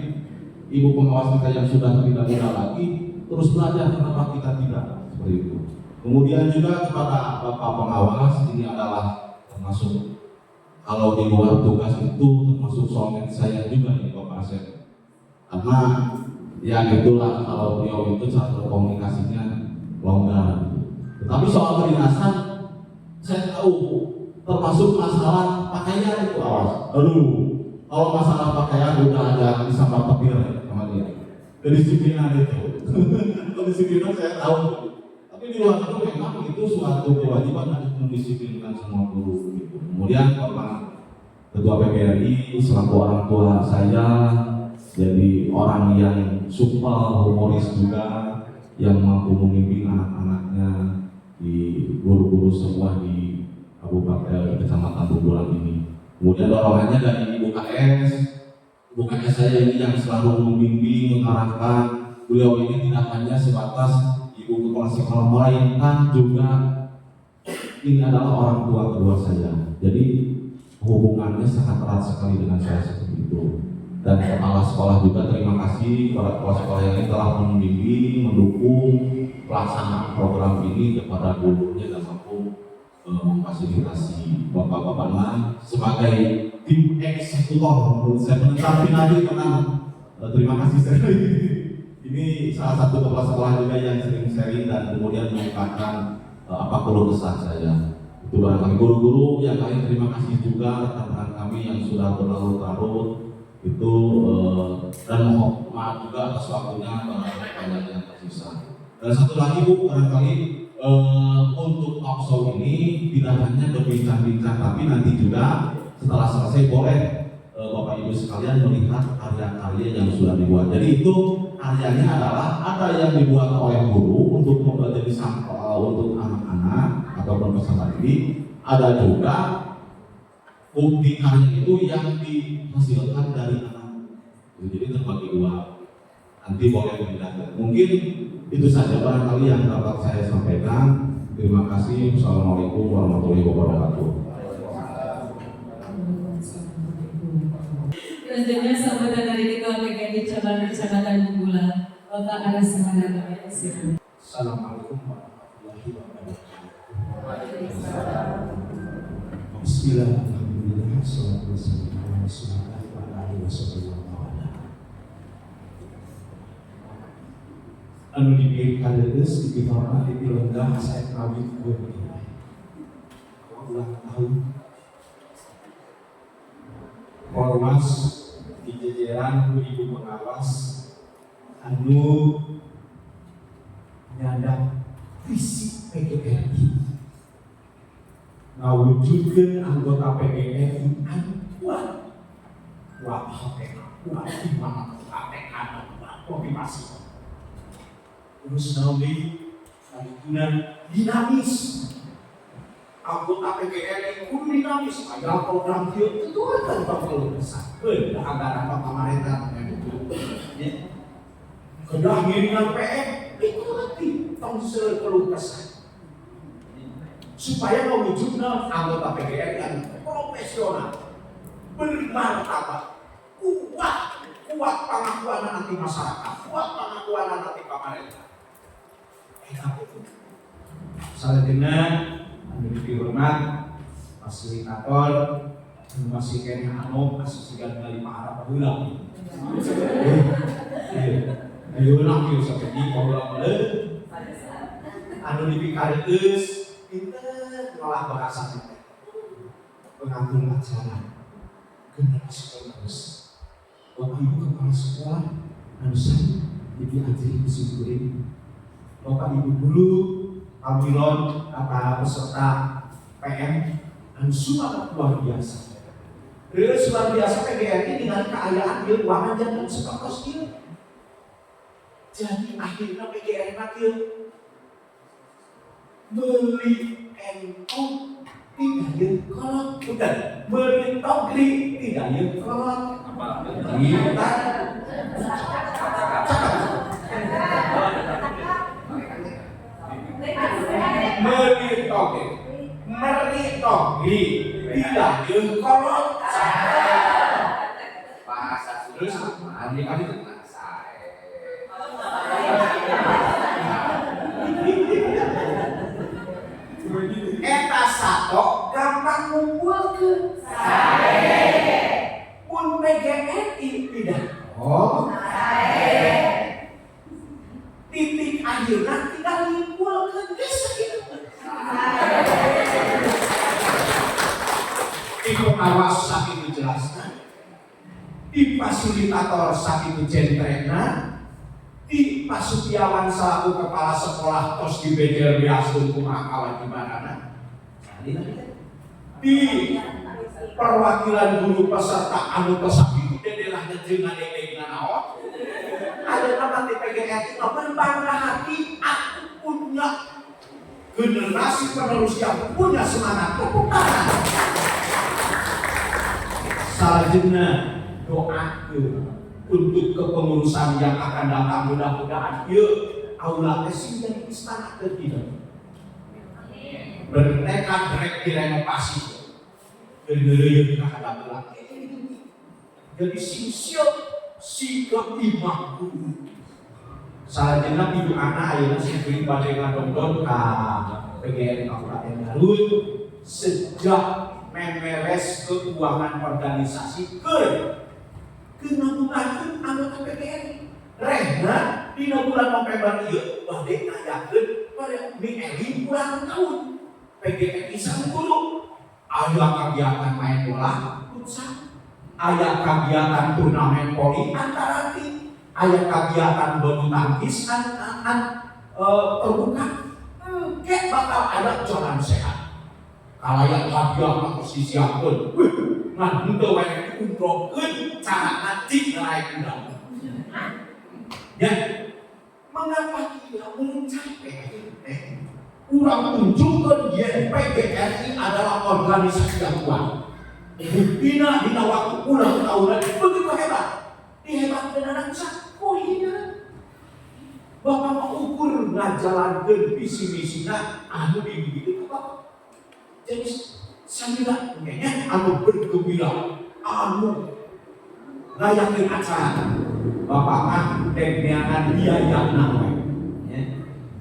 ibu pengawas kita yang sudah tidak muda lagi terus belajar, kenapa kita tidak seperti itu. Kemudian juga kepada Bapak pengawas, ini adalah termasuk kalau di luar tugas itu termasuk soulmate saya juga nih Bapak Asep. Karena ya itulah kalau beliau itu cara berkomunikasinya longgar. Tetapi soal kedinasan saya tahu termasuk masalah pakaian itu awas. Kalau masalah pakaian udah ada disambar petir sama dia. Kedisiplinan itu. Kedisiplinan saya tahu. Tapi di luar itu memang itu suatu kewajiban untuk mendisiplinkan semua guru gitu. Kemudian Bapak Ketua PGRI selaku orang tua saya jadi orang yang supel, humoris juga, yang mampu membimbing anak-anaknya di guru-guru semua di Kabupaten Kecamatan Bumbulan ini. Kemudian dorongannya dari Ibu KS saya ini yang selalu membimbing, mengarahkan. Beliau ini tidak hanya sebatas ibu kepala sekolah, melainkan juga ini adalah orang tua kedua saya. Jadi hubungannya sangat erat sekali dengan saya seperti itu. Dan kepala sekolah juga terima kasih kepada kepala sekolah yang telah membimbing, mendukung pelaksanaan program ini kepada gurunya dan mampu memfasilitasi bapak-bapaknya sebagai tim eksekutor. Menurut saya menetapkan lagi tenang. Terima kasih sekali. Ini salah satu kepala sekolah juga yang sering sharing dan kemudian mengungkapkan apa keluh kesah saya. Itu barangkali guru-guru yang lain terima kasih juga rekan-rekan kami yang sudah berlarut-larut itu dan mohon maaf juga atas waktunya banyak yang tersisa. Dan satu lagi Bu, barangkali untuk talk show ini tidak hanya berbincang-bincang, tapi nanti juga setelah selesai boleh Bapak Ibu sekalian melihat karya-karya yang sudah dibuat. Jadi itu karyanya adalah ada yang dibuat oleh guru untuk menjadi sampel untuk anak-anak ataupun peserta didik. Ada juga bukti karya itu yang dihasilkan dari anak. Jadi terbagi dua. Nanti boleh dilihat. Mungkin itu saja barangkali yang dapat saya sampaikan. Terima kasih. Assalamualaikum warahmatullahi wabarakatuh. Selanjutnya sambutan dari Ketua PKD Cabang Kecamatan Bunggulan, Bapak Aras Sahara kami persilakan. Assalamualaikum warahmatullahi wabarakatuh. Bismillah, alhamdulillah, salatu wassalamu ala rasulillah wa ala alihi wasallam. Anu diberikan reus dihormat dipilenggah saya kawin kuliah. Ulang tahun Ormas di jajaran ibu pengawas anu nyadap visi PGRI ngawujudkeun anggota PGRI anu kuat kuat di mana kuat motivasi terus nabi dinamis anggota PGRI kudu dinamis ada program kieu itu kan perlu besar anggaran pemerintah itu kedah ngiringan PM itu nanti tong sekeluh kesah supaya mewujudkan anggota PGRI yang profesional bermartabat kuat pengakuan nanti masyarakat kuat pengakuan nanti pemerintah selanjutnya dihormat fasilitator masih kena masih kali Arab ulang ayo ulang yuk sampai di ulang anu dipikarius pinter malah bahasa pengatur acara generasi penerus Bapak Ibu kepala sekolah anu saya diajari disiplin Bapak Ibu guru Albilon apa peserta PM dan sumat luar biasa. Terus luar biasa PGRI dengan keayaan dia uangan jangan sepakos dia. Jadi akhirnya PGRI dia beli entong tidak yang kolot bukan beli togri tidak yang kolot kita meritogi tidak jengkolot bahasa terus adik-adik eta sato gampang ngumpulkeun pun PGRI tidak titik akhirnya tinggal ngumpulkeun geus sakitu di pengawas sakitu jelaskan di fasilitator sakitu jentrena di Pasukiawan selaku kepala sekolah tos di Bejer Biasun Kumakawan di Manana di perwakilan guru peserta anu tesakitu dedelah ngejengan dengan naon ada nama di PGRI berbangga hati aku punya generasi penerus yang punya semangat kepukaran. Selanjutnya doakeun untuk kepengurusan yang akan datang mudah-mudahan ieu aula teh jadi istana tertinggi. Bertekad rek direnovasi. Geuleuh ka hadapan. Jadi siap sikap imam guru. Selanjutnya ibu anak ayeuna sing bade ngadongdon ka PGRI Kabupaten Garut sejak memeres keuangan organisasi kenamunakeun anggota PGRI. Rehna dina bulan November ieu bade ngayakeun PGRI ulang tahun. PGRI sangguru aya kegiatan main bola futsal, aya kegiatan turnamen voli antara tim, aya kegiatan bulu tangkis terbuka. Kayak bakal ada jalan sehat. Kalau yang hadiah harus disiapkan, ngan henteu wae unrokeun cara cik naik urang. Ya, mengapa kita belum capek? Urang tunjukkan YPGRI adalah organisasi yang kuat. Buktina dina waktu ulang tahunan begitu hebat. Dihebatkan anak usaha, hina. Bapak mau ukur ngajalankeun visi-misina anu dididik Bapak. Jadi sambil kayaknya anu bergembira, anu ngayakin acara. Bapak mah tekniangan biaya namanya.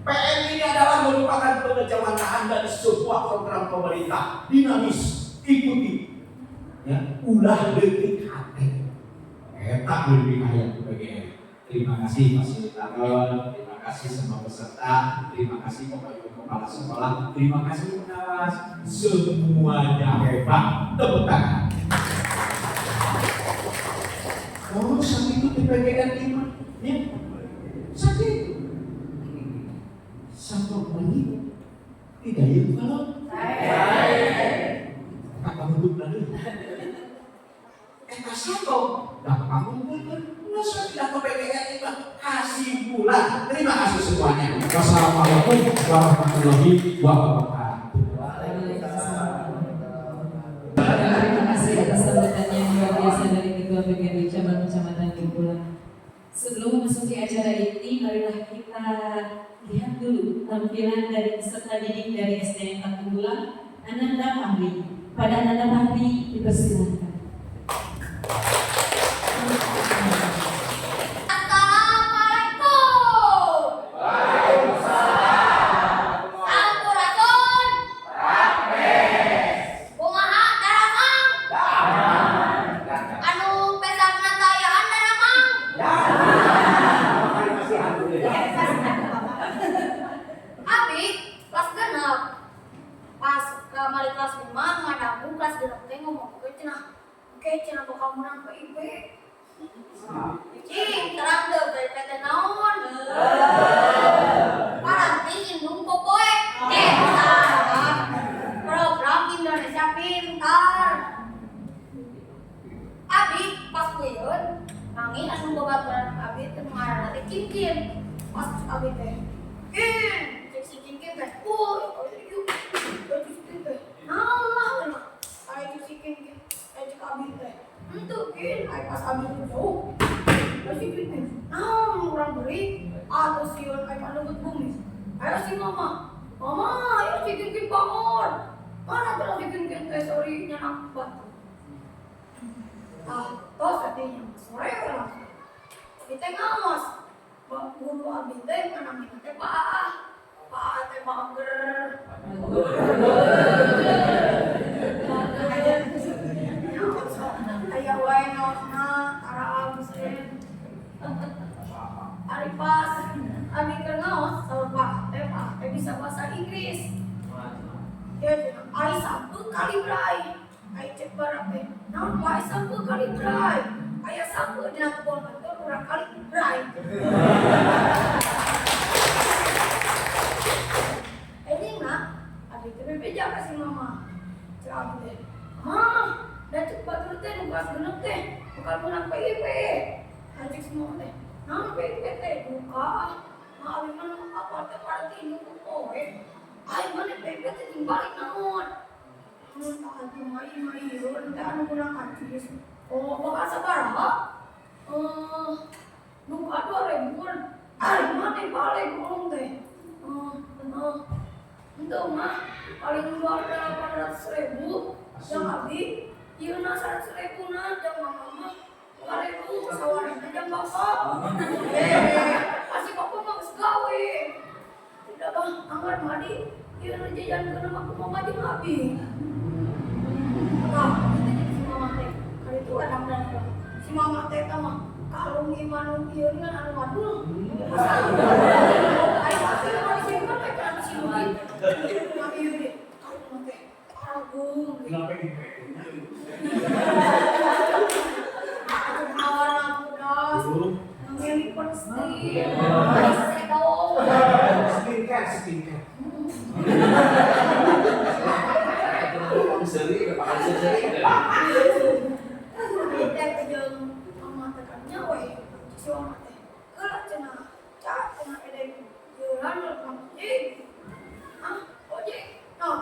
PM ini adalah merupakan pengejawantahan dari sebuah program pemerintah dinamis, ikuti. Ya, ulah detik hati. Tak lebih kaya PGR. Terima kasih fasilitator, terima kasih semua peserta, terima kasih Bapak Ibu Kepala Sekolah, terima kasih pengawas, semuanya hebat. Tepuk tangan. Kalau sakit itu dipegang iman, ya sakit. Satu menit tidak ya kalau kata bentuk lagi. Satu dapat mengumpulkan masa tidak kepegangan iman kasih bulan. Terima kasih semuanya. Wassalamualaikum warahmatullahi wabarakatuh. Terima kasih atas sambutan yang luar biasa dari Ketua PGRI Cabang Kecamatan Gempulan. Sebelum memasuki acara ini, marilah kita lihat dulu tampilan dari peserta didik dari SDN Patunggulang, Ananda Fahri. Pada Ananda Fahri dipersilakan.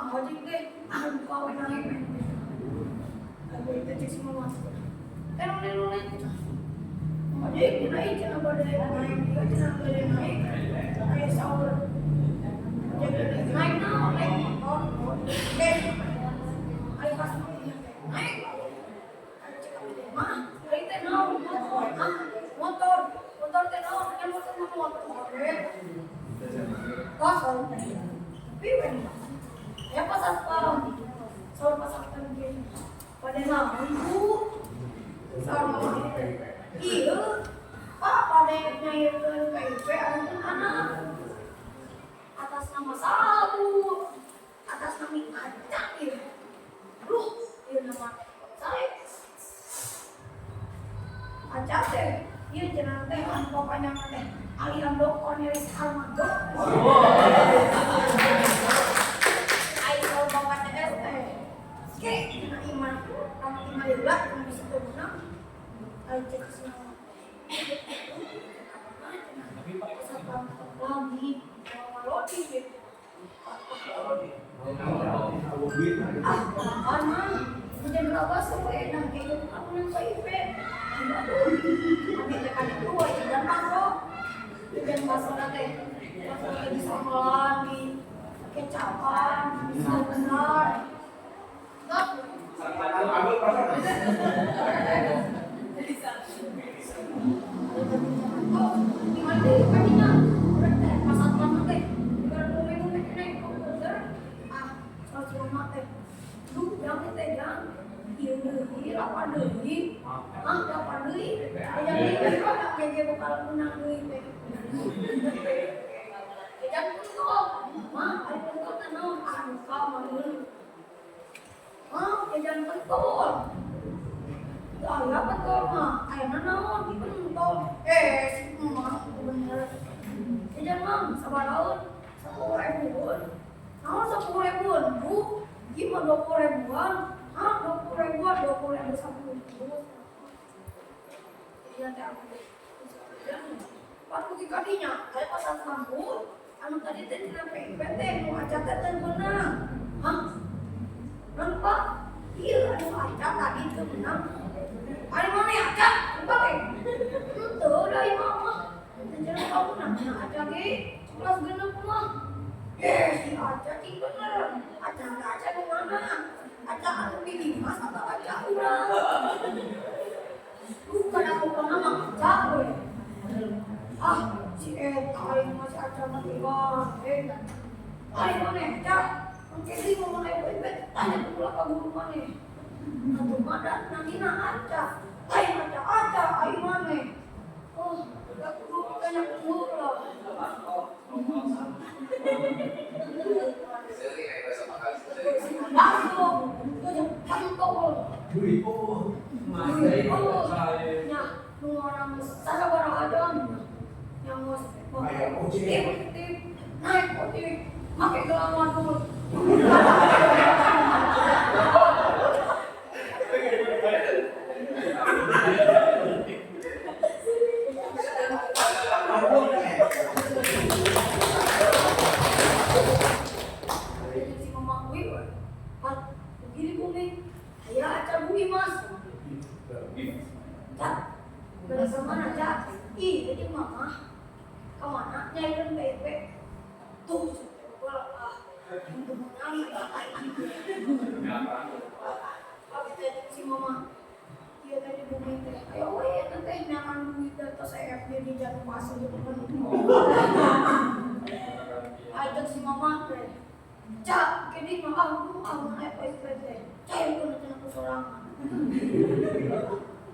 ojek deh, kawin naik. Aku itu cek semua masuk. Nulen. Ojek naik, jangan pada naik, dia jangan pada naik. Kayak sahur. Ojek naik motor. Ayo pas naik. Mah, itu motor teh yang motor. Kosong. Piwen. Ya pasal tadi. Pada namun bu, sama iya, pak pada nyairkan KIP anak atas nama sabu, atas nama acak ya. Loh, dia nama saya. Acak teh, dia jenang teh pokoknya teh aliran dokon nyaris almado. Ayo bapak TS teh. Oke, kena iman ilah yang bisa terbenam. Ayo cek semua. Lagi melodi gitu. Aman, hujan berapa sampai nanti aku nang KIP. Kami tekan itu hujan masuk. Hujan masuk nanti. Masuk lagi sama lagi. Kecapan, bisa besar. Jangan betul. Saya betul mah. Ayeuna naon dibentul. Si mah bener. Jangan sabaraun 10.000. Naon 10.000? Bu, gimana 20.000-an? 20.000-an, 20.000 10.000. Iya teh aku. Pas pergi kadinya, saya pasang sambut. Anu tadi teh dina PIP teh nu acak teh beunang. Nampak? Iya, anu acak tadi teu beunang. Ari mana acak? Bae. Teu da imah mah. Jangan tahu namanya acak ge. Kelas genep mah. Si acak cing bener. Acak di mana? Acak anu di Dimas atau acak urang? Bukan aku nama acak we. Si eta aing masih acak mati bae. Ari mana acak? Jadi mau naik bebek, tanya pula ke guru mana? Nanti madan, nanti acak. Ayo acak, ayo mana? Oh, gak perlu banyak guru lah. Masuk, tujuh kantong. Ya, orang saya barang ada. Yang positif, naik positif, pakai gelang dulu. Begini bumi, ayah acar bumi mas. Cak, berasa mana cak? Jadi mama, kemana? Nyairin bebek. Tuh, untuk menangis. Habis tadi si mama, dia tadi bumi teh. Ayo weh, nanti nyaman duit atau saya di jatuh pasir di depan. Ayo si mama teh. Cak, kini mah aku naik PSPT. Cak, aku nanti aku sorangan.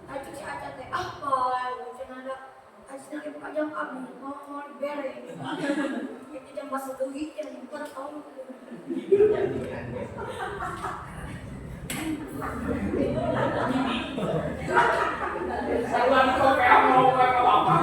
Ayo si Aca teh, apa? Ujian ada. Aja nanti pajang kami, mau diberi. Itu jam bahasa duit yang kurang tahu. Saluan kok kayak mau ke bapak.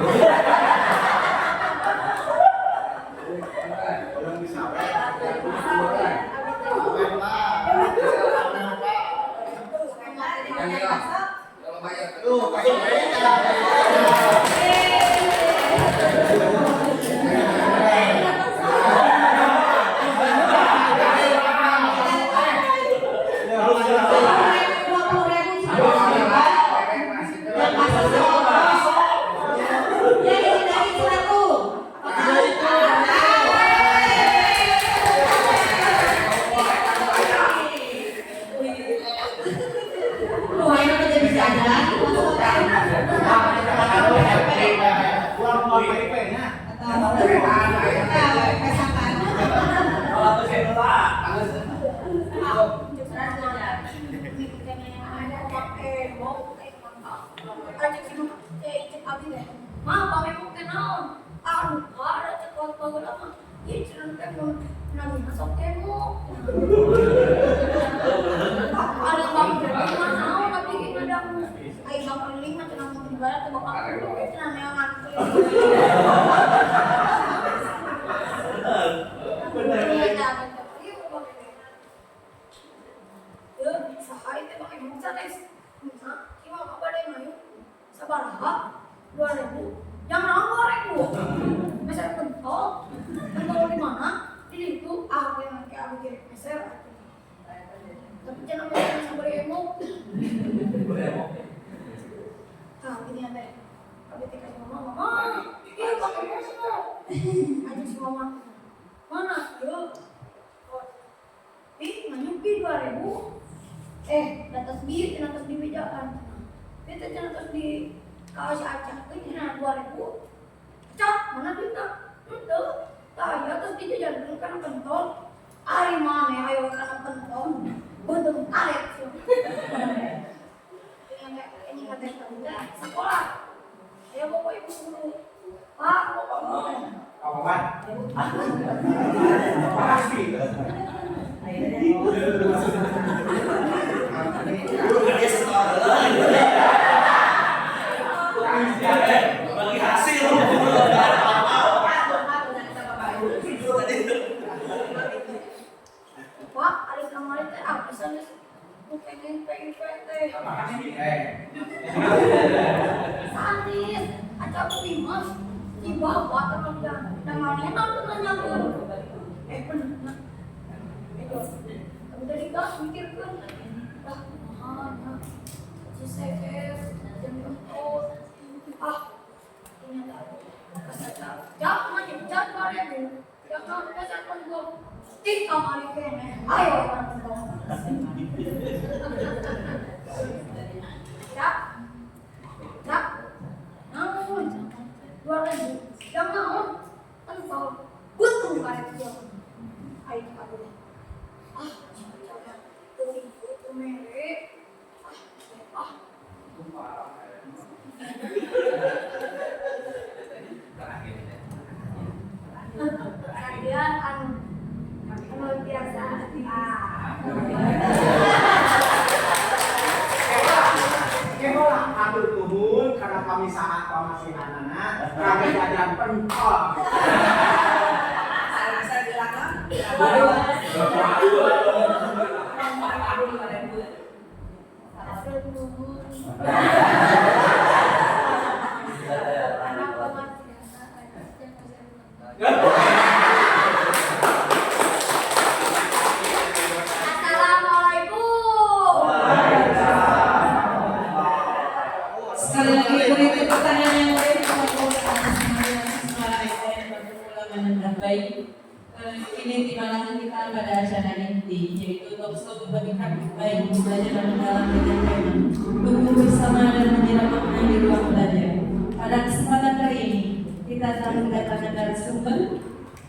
Lagi masuk tembok. Ada bang mana mau tapi kita dah. Ayo bang keliling macam nama tiba tu bapak aku itu nama sehari tu pakai muka tes, kima apa deh mayu, sabaraha 2.000, yang nambah 2.000, meser pentol di mana? Di itu aku yang aku kirim meser, tapi jangan makan sampai emok. Nah, ini ada, kami tinggal mama, ini pakai muka, aja si mama, mana? Yuk. Nganyupi 2.000 atas di bejaan kita jangan atas di kasih acak ini 2.000 acak mana kita itu tanya atas di jajan kan pentol hari mana ayo kan pentol betul tarik ini kata kita sekolah ya bapak ibu guru pak Apa? Makasih. Bagi hasil. Pak, ada kemarin teh apa sih? Pengen teh. Sadis, ada primas. Di bawah teman-teman, tangannya nonton nyambung. Benar. Itu dari gas mikirkan. Dah, mana? Si CF, jemput. Ini ada. Jangan dipecat kalian tu. Jangan pecat pun. Tiga kali kene. Ayo kan. Tak. Namun 2.000 yang mau entah butuh karet itu ayo aku itu merek kalian anu biasa Kemolah atur tuhun karena kami sangat pamasihan anak kami jajan pentol. Saya bilang Sekali lagi beri tepuk tangan yang meriah untuk atas semangat yang baik. Ini timbangan kita pada acara inti, yaitu talkshow berbagi praktik baik belajar dan mendalam dengan tema tumbuh bersama dan menjaga makna di ruang belajar. Pada kesempatan kali ini kita telah mendatangkan narasumber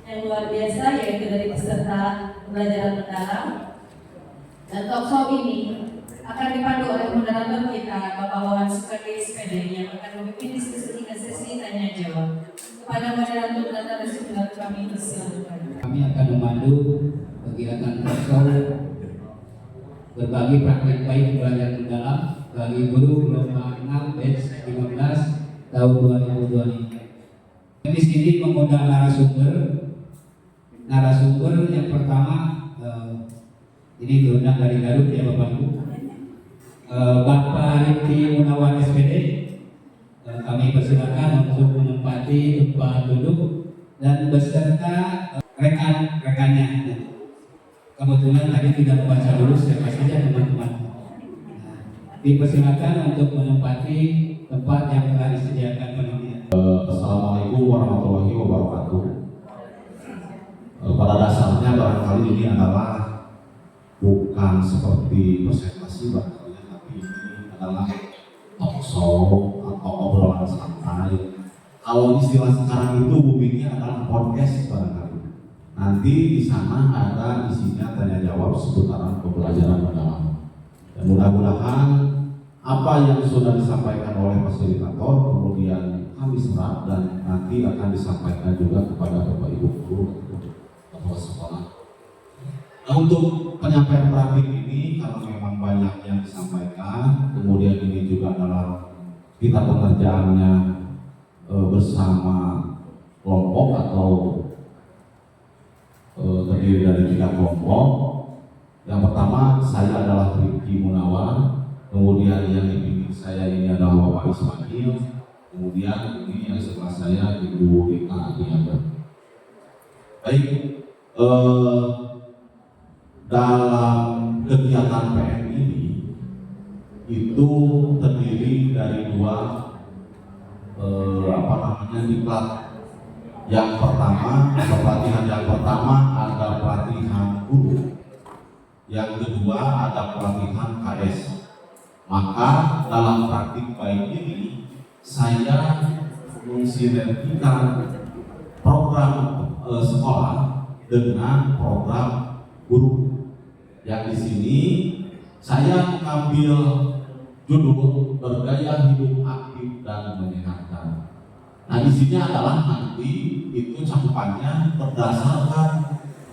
yang luar biasa, yaitu dari peserta pembelajaran mendalam. Dan talkshow ini akan dipandu oleh moderator kita, Bapak Wawan Sukardi SPD, yang akan memimpin diskusi hingga sesi tanya jawab. Kepada moderator dan narasumber kami persilakan. Kami akan memandu kegiatan talkshow berbagi praktek baik belajar mendalam bagi guru gelombang 6 batch 15 tahun 2025. Di sini mengundang narasumber yang pertama ini diundang dari Garut ya Bapak Ibu. Bapak Rifki Munawan SPD, kami persilakan untuk menempati tempat duduk dan beserta rekan-rekannya. Kebetulan tadi tidak membaca dulu siapa saja teman-teman. Dipersilakan untuk menempati tempat yang telah disediakan panitia. Assalamualaikum warahmatullahi wabarakatuh. Pada dasarnya barangkali ini adalah bukan seperti presentasi barangkali, tapi ini adalah talkshow atau obrolan santai. Kalau istilah sekarang itu boomingnya adalah podcast barangkali. Nanti di sana ada isinya tanya jawab seputaran pembelajaran mendalam. Dan mudah-mudahan apa yang sudah disampaikan oleh fasilitator kemudian kami serap dan nanti akan disampaikan juga kepada Bapak Ibu guru atau kepala sekolah Nah, untuk penyampaian praktik ini karena memang banyak yang disampaikan, kemudian ini juga adalah kita pengerjaannya bersama kelompok atau terdiri dari 3 kelompok. Yang pertama saya adalah Riki Munawar, kemudian yang dibimbing saya ini adalah Bapak Ismail, kemudian ini yang sebelah saya Ibu Rika Adianda. Baik, dalam kegiatan PM ini itu terdiri dari 2 diklat. Yang pertama, pelatihan yang pertama ada pelatihan guru, yang kedua ada pelatihan KS. Maka dalam praktik baik ini saya mensinergikan program sekolah dengan program guru. Yang di sini saya mengambil judul bergaya hidup aktif dan menyehatkan. Nah, di sini adalah nanti itu cakupannya berdasarkan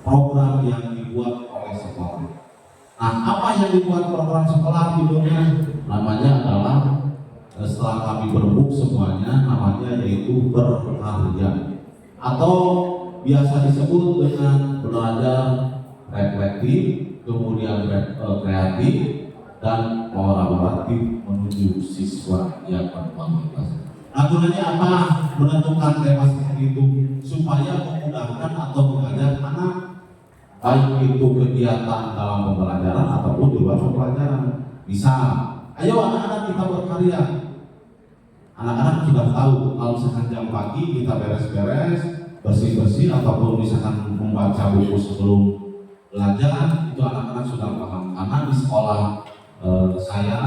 program yang dibuat oleh sekolah. Nah, apa yang dibuat program sekolah judulnya? Namanya adalah setelah kami berembuk semuanya, namanya yaitu berkarya atau biasa disebut dengan belajar reflektif, kemudian kreatif dan kolaboratif menuju siswa yang berkualitas. Nah, gunanya apa? Menentukan tema seperti itu supaya memudahkan atau mengajar anak, baik itu kegiatan dalam pembelajaran ataupun di luar pembelajaran. Misal, ayo anak-anak kita berkarya. Anak-anak sudah tahu kalau misalkan jam pagi kita beres-beres, bersih-bersih ataupun misalkan membaca buku sebelum belajar, itu anak-anak sudah paham. Karena di sekolah saya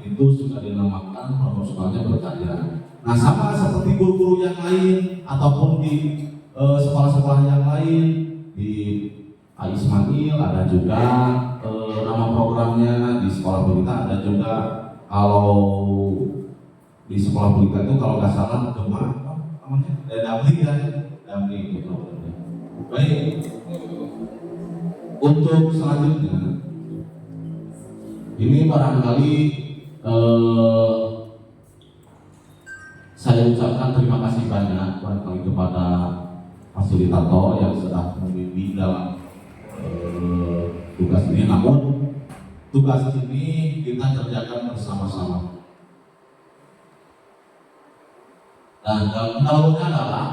itu sudah dinamakan program sekolahnya berkarya. Nah, sama seperti guru-guru yang lain ataupun di sekolah-sekolah yang lain, di Ismail ada juga nama programnya, di sekolah berita ada juga. Kalau di sekolah berita itu kalau nggak salah Gemah namanya Damri kan, Damri itu. Baik, untuk selanjutnya ini barangkali saya ucapkan terima kasih banyak barangkali kepada fasilitator yang sudah membimbing dalam tugas ini. Namun tugas ini kita kerjakan bersama-sama. Dan pendahulunya adalah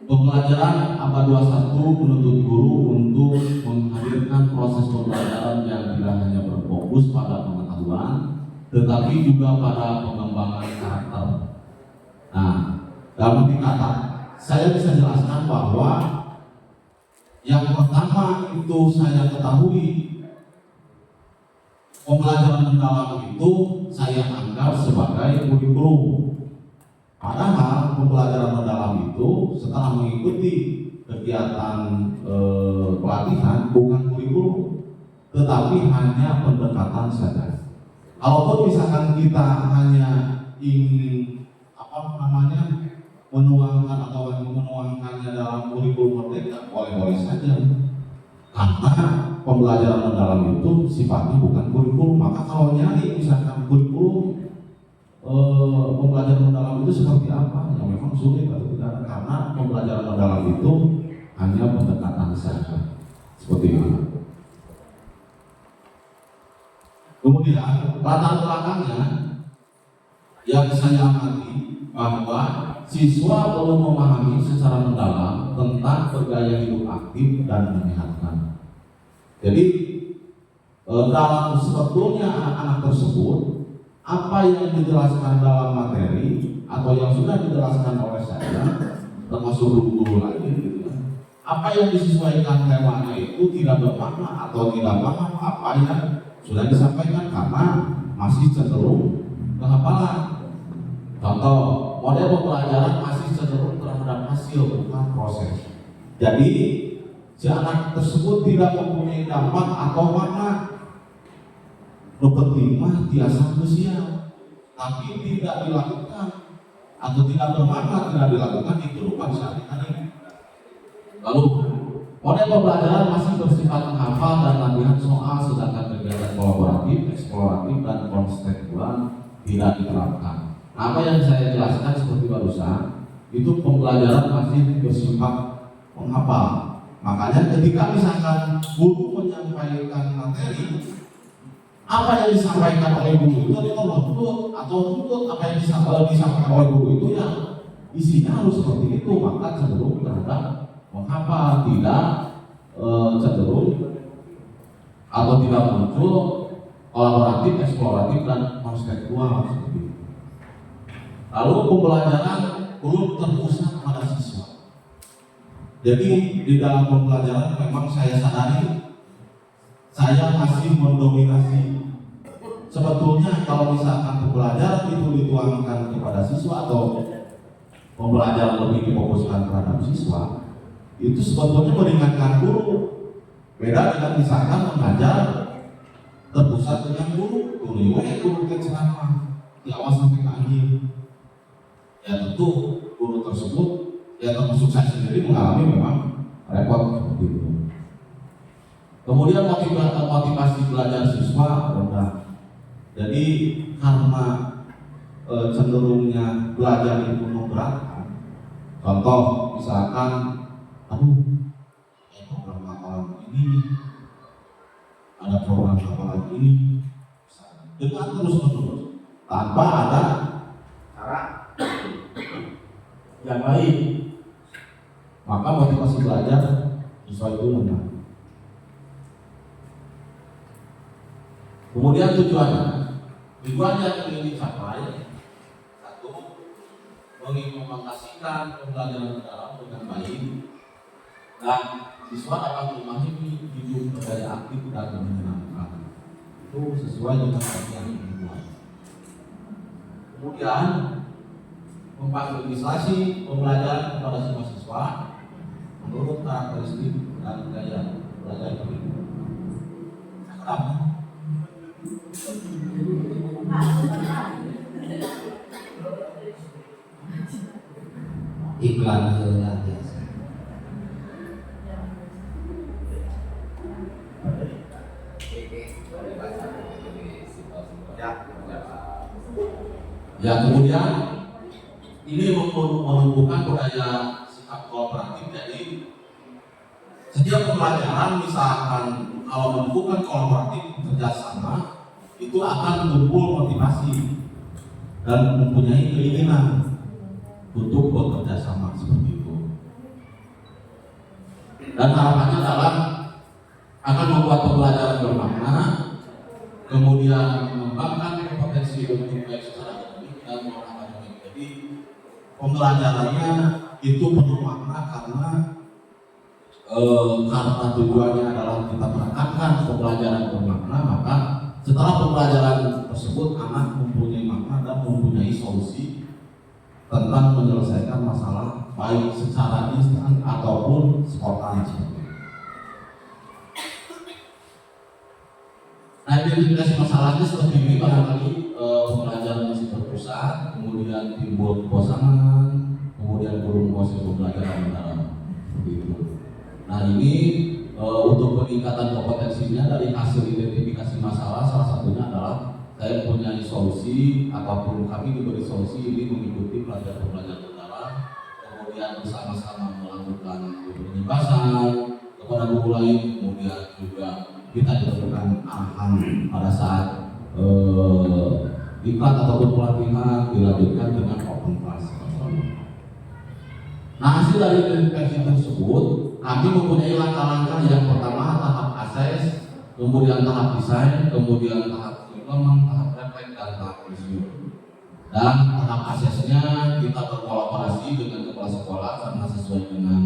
pembelajaran abad 21 menuntut guru untuk menghadirkan proses pembelajaran yang tidak hanya berfokus pada pengetahuan, tetapi juga pada pengembangan karakter. Nah, dalam kata saya bisa jelaskan bahwa yang pertama itu saya ketahui pembelajaran mendalam itu saya anggap sebagai kurikulum. Padahal pembelajaran mendalam itu setelah mengikuti kegiatan pelatihan bukan kurikulum, tetapi hanya pendekatan saja. Kalaupun misalkan kita hanya ingin menuangkan atau menuangkannya dalam kurikulum merdeka, boleh-boleh saja. Karena pembelajaran mendalam itu sifatnya bukan kurikulum. Maka kalau nyari misalkan kurikulum pembelajaran mendalam itu seperti apa? Ya memang sulit atau tidak, karena pembelajaran mendalam itu hanya pendekatan saja. Seperti itu. Kemudian latar belakangnya yang saya amati bahwa siswa belum memahami secara mendalam tentang bergaya hidup aktif dan menyehatkan. Jadi dalam sebetulnya anak-anak tersebut, apa yang dijelaskan dalam materi atau yang sudah dijelaskan oleh saya, termasuk guru-guru lain, gitu, apa yang disesuaikan temanya itu tidak bermakna atau tidak paham apa yang sudah disampaikan karena masih cenderung kehafalan. Contoh, model pembelajaran masih cenderung terhadap hasil bukan proses. Jadi si anak tersebut tidak mempunyai dampak atau makna. Nu penting mah tiasa usia, tapi tidak dilakukan atau tidak bermakna tidak dilakukan di kehidupan sehari-hari. Lalu model pembelajaran masih bersifat menghafal kolaboratif dan kontekstual tidak diterapkan. Apa yang saya jelaskan seperti barusan, itu pembelajaran masih bersifat menghafal. Makanya ketika misalkan guru menyampaikan materi, apa yang disampaikan oleh guru itu betul atau betul apa yang disampaikan oleh guru itu yang isinya harus seperti itu, maka cenderung terhadap menghafal, tidak cenderung atau tidak muncul kolaboratif, eksploratif dan konseptual seperti itu. Lalu pembelajaran belum terpusat pada siswa. Jadi di dalam pembelajaran memang saya sadari saya masih mendominasi. Sebetulnya kalau misalkan pembelajaran itu dituangkan kepada siswa atau pembelajaran lebih difokuskan terhadap siswa, itu sebetulnya meringankan guru. Beda dengan misalkan mengajar terpusat dengan guru ke ceramah di awal sampai ke akhir. Ya tentu guru tersebut ya termasuk saya sendiri mengalami memang repot seperti itu. Kemudian motivasi belajar siswa rendah. Jadi karena cenderungnya belajar itu memberatkan. Contoh misalkan, program hafalan ini, ada program hafalan ini, dengan terus-menerus tanpa ada cara yang baik, maka motivasi belajar siswa itu rendah. Kemudian tujuan yang ingin dicapai, satu, mengimplementasikan pembelajaran dalam dengan baik dan siswa dapat memahami hidup berdaya aktif dan menyenangkan. Itu sesuai dengan yang dibuat. Kemudian memfasilitasi pembelajaran kepada semua siswa menurut karakteristik dan gaya belajar berikut. Iklan luar biasa. Ya, kemudian ini menumbuhkan budaya sikap kooperatif. Jadi setiap pembelajaran misalkan kalau menumbuhkan kooperatif kerjasama itu akan tumbuh motivasi dan mempunyai keinginan untuk bekerja sama seperti itu. Dan harapannya adalah akan membuat pembelajaran bermakna, kemudian mengembangkan kompetensi untuk baik secara akademik dan non-akademik. Jadi pembelajarannya itu penuh makna karena tujuannya adalah kita menekankan pembelajaran bermakna, maka setelah pembelajaran tersebut anak mempunyai makna dan mempunyai solusi tentang menyelesaikan masalah baik secara instan ataupun spontan. Nah, identifikasi masalahnya seperti ini, barangkali pembelajaran masih terpusat, kemudian timbul kebosanan, kemudian guru menguasai pembelajaran dalam seperti itu. Nah, ini untuk peningkatan kompetensinya dari hasil identifikasi masalah, salah satunya adalah saya punya solusi ataupun kami diberi solusi ini mengikuti pembelajaran dalam, kemudian bersama-sama melakukan penyelesaian kepada guru lain, kemudian juga kita dilakukan arahan pada saat diklat ataupun pelatihan dilanjutkan dengan open class. Nah, hasil dari identifikasi tersebut kami mempunyai langkah-langkah. Yang pertama tahap akses, kemudian tahap desain, kemudian tahap tahap refleks dan tahap review. Dan tahap aksesnya kita berkolaborasi dengan kepala sekolah karena sesuai dengan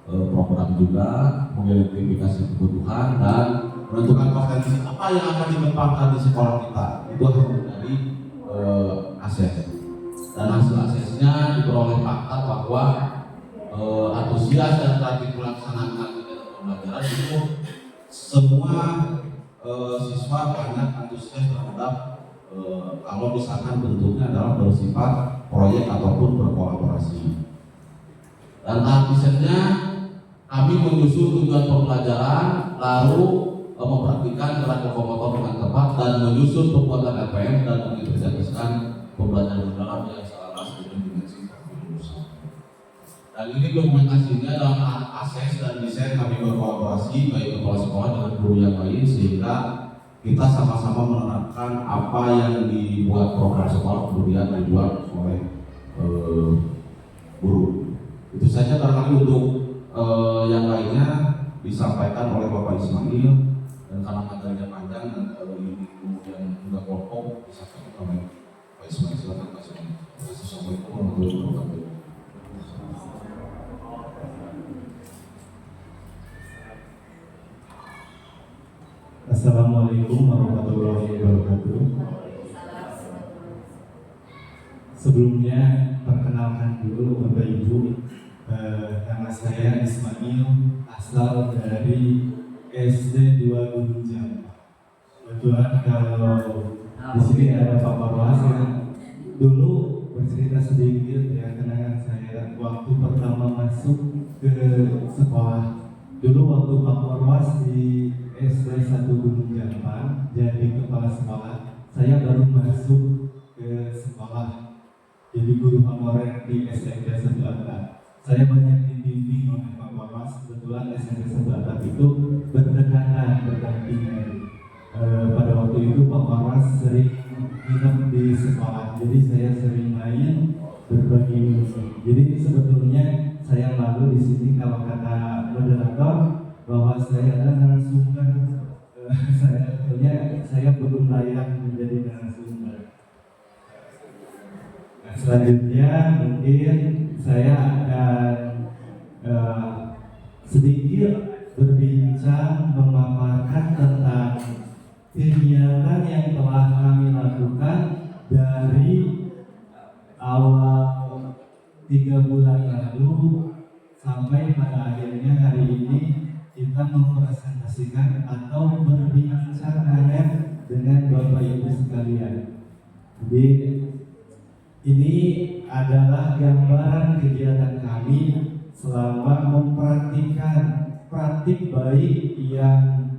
program juga, mengidentifikasi kebutuhan dan menentukan potensi apa yang akan dikembangkan di sekolah kita. Itu harus dari akses. Dan hasil aksesnya diperoleh fakta bahwa antusias dan kreatif melaksanakan kegiatan pembelajaran itu semua siswa banyak antusias terhadap kalau misalkan bentuknya adalah bersifat proyek ataupun berkolaborasi. Dan tahap desainnya kami menyusun tujuan pembelajaran, lalu memperhatikan gerak lokomotor dengan tepat dan menyusun pembuatan RPM dan mengintegrasikan pembelajaran mendalam yang selaras dengan dimensi lulusan. Dan ini dokumentasinya dalam akses dan desain kami berkolaborasi baik kepala sekolah dengan guru yang lain sehingga kita sama-sama menerapkan apa yang dibuat program sekolah kemudian dibuat oleh guru. Itu saja barangkali untuk yang lainnya disampaikan oleh Bapak Ismail, dan karena materinya panjang dan kalau ini kemudian juga kelompok disampaikan oleh Pak Ismail. Silakan Pak Ismail. Assalamualaikum warahmatullahi wabarakatuh. Assalamualaikum warahmatullahi wabarakatuh. Sebelumnya perkenalkan dulu Bapak Ibu, nama saya Ismail, asal dari SD 2 Gunung Jampang. Kebetulan kalau di sini ada Pak Parwas yang dulu bercerita sedikit ya kenangan saya waktu pertama masuk ke sekolah. Dulu waktu Pak Parwas di SD 1 Gunung Jampang jadi kepala sekolah, saya baru masuk ke sekolah jadi guru honorer di SMP 1 Atap. Saya banyak dibimbing oleh Pak Parwas. Kebetulan SMP 1 Atap itu berdekatan, berdampingan. Pada waktu itu Pak Parwas sering nginep di sekolah, jadi saya sering main berbagi ilmu. Jadi sebetulnya saya malu di sini kalau kata moderator bahwa saya adalah narasumber. Saya belum layak menjadi narasumber. Nah, selanjutnya mungkin saya akan sedikit berbincang memaparkan tentang kegiatan yang telah kami lakukan dari awal 3 bulan lalu sampai pada akhirnya hari ini kita mempresentasikan atau berbincang dengan Bapak Ibu sekalian. Jadi ini adalah gambaran kegiatan kami selama mempraktikkan praktik baik yang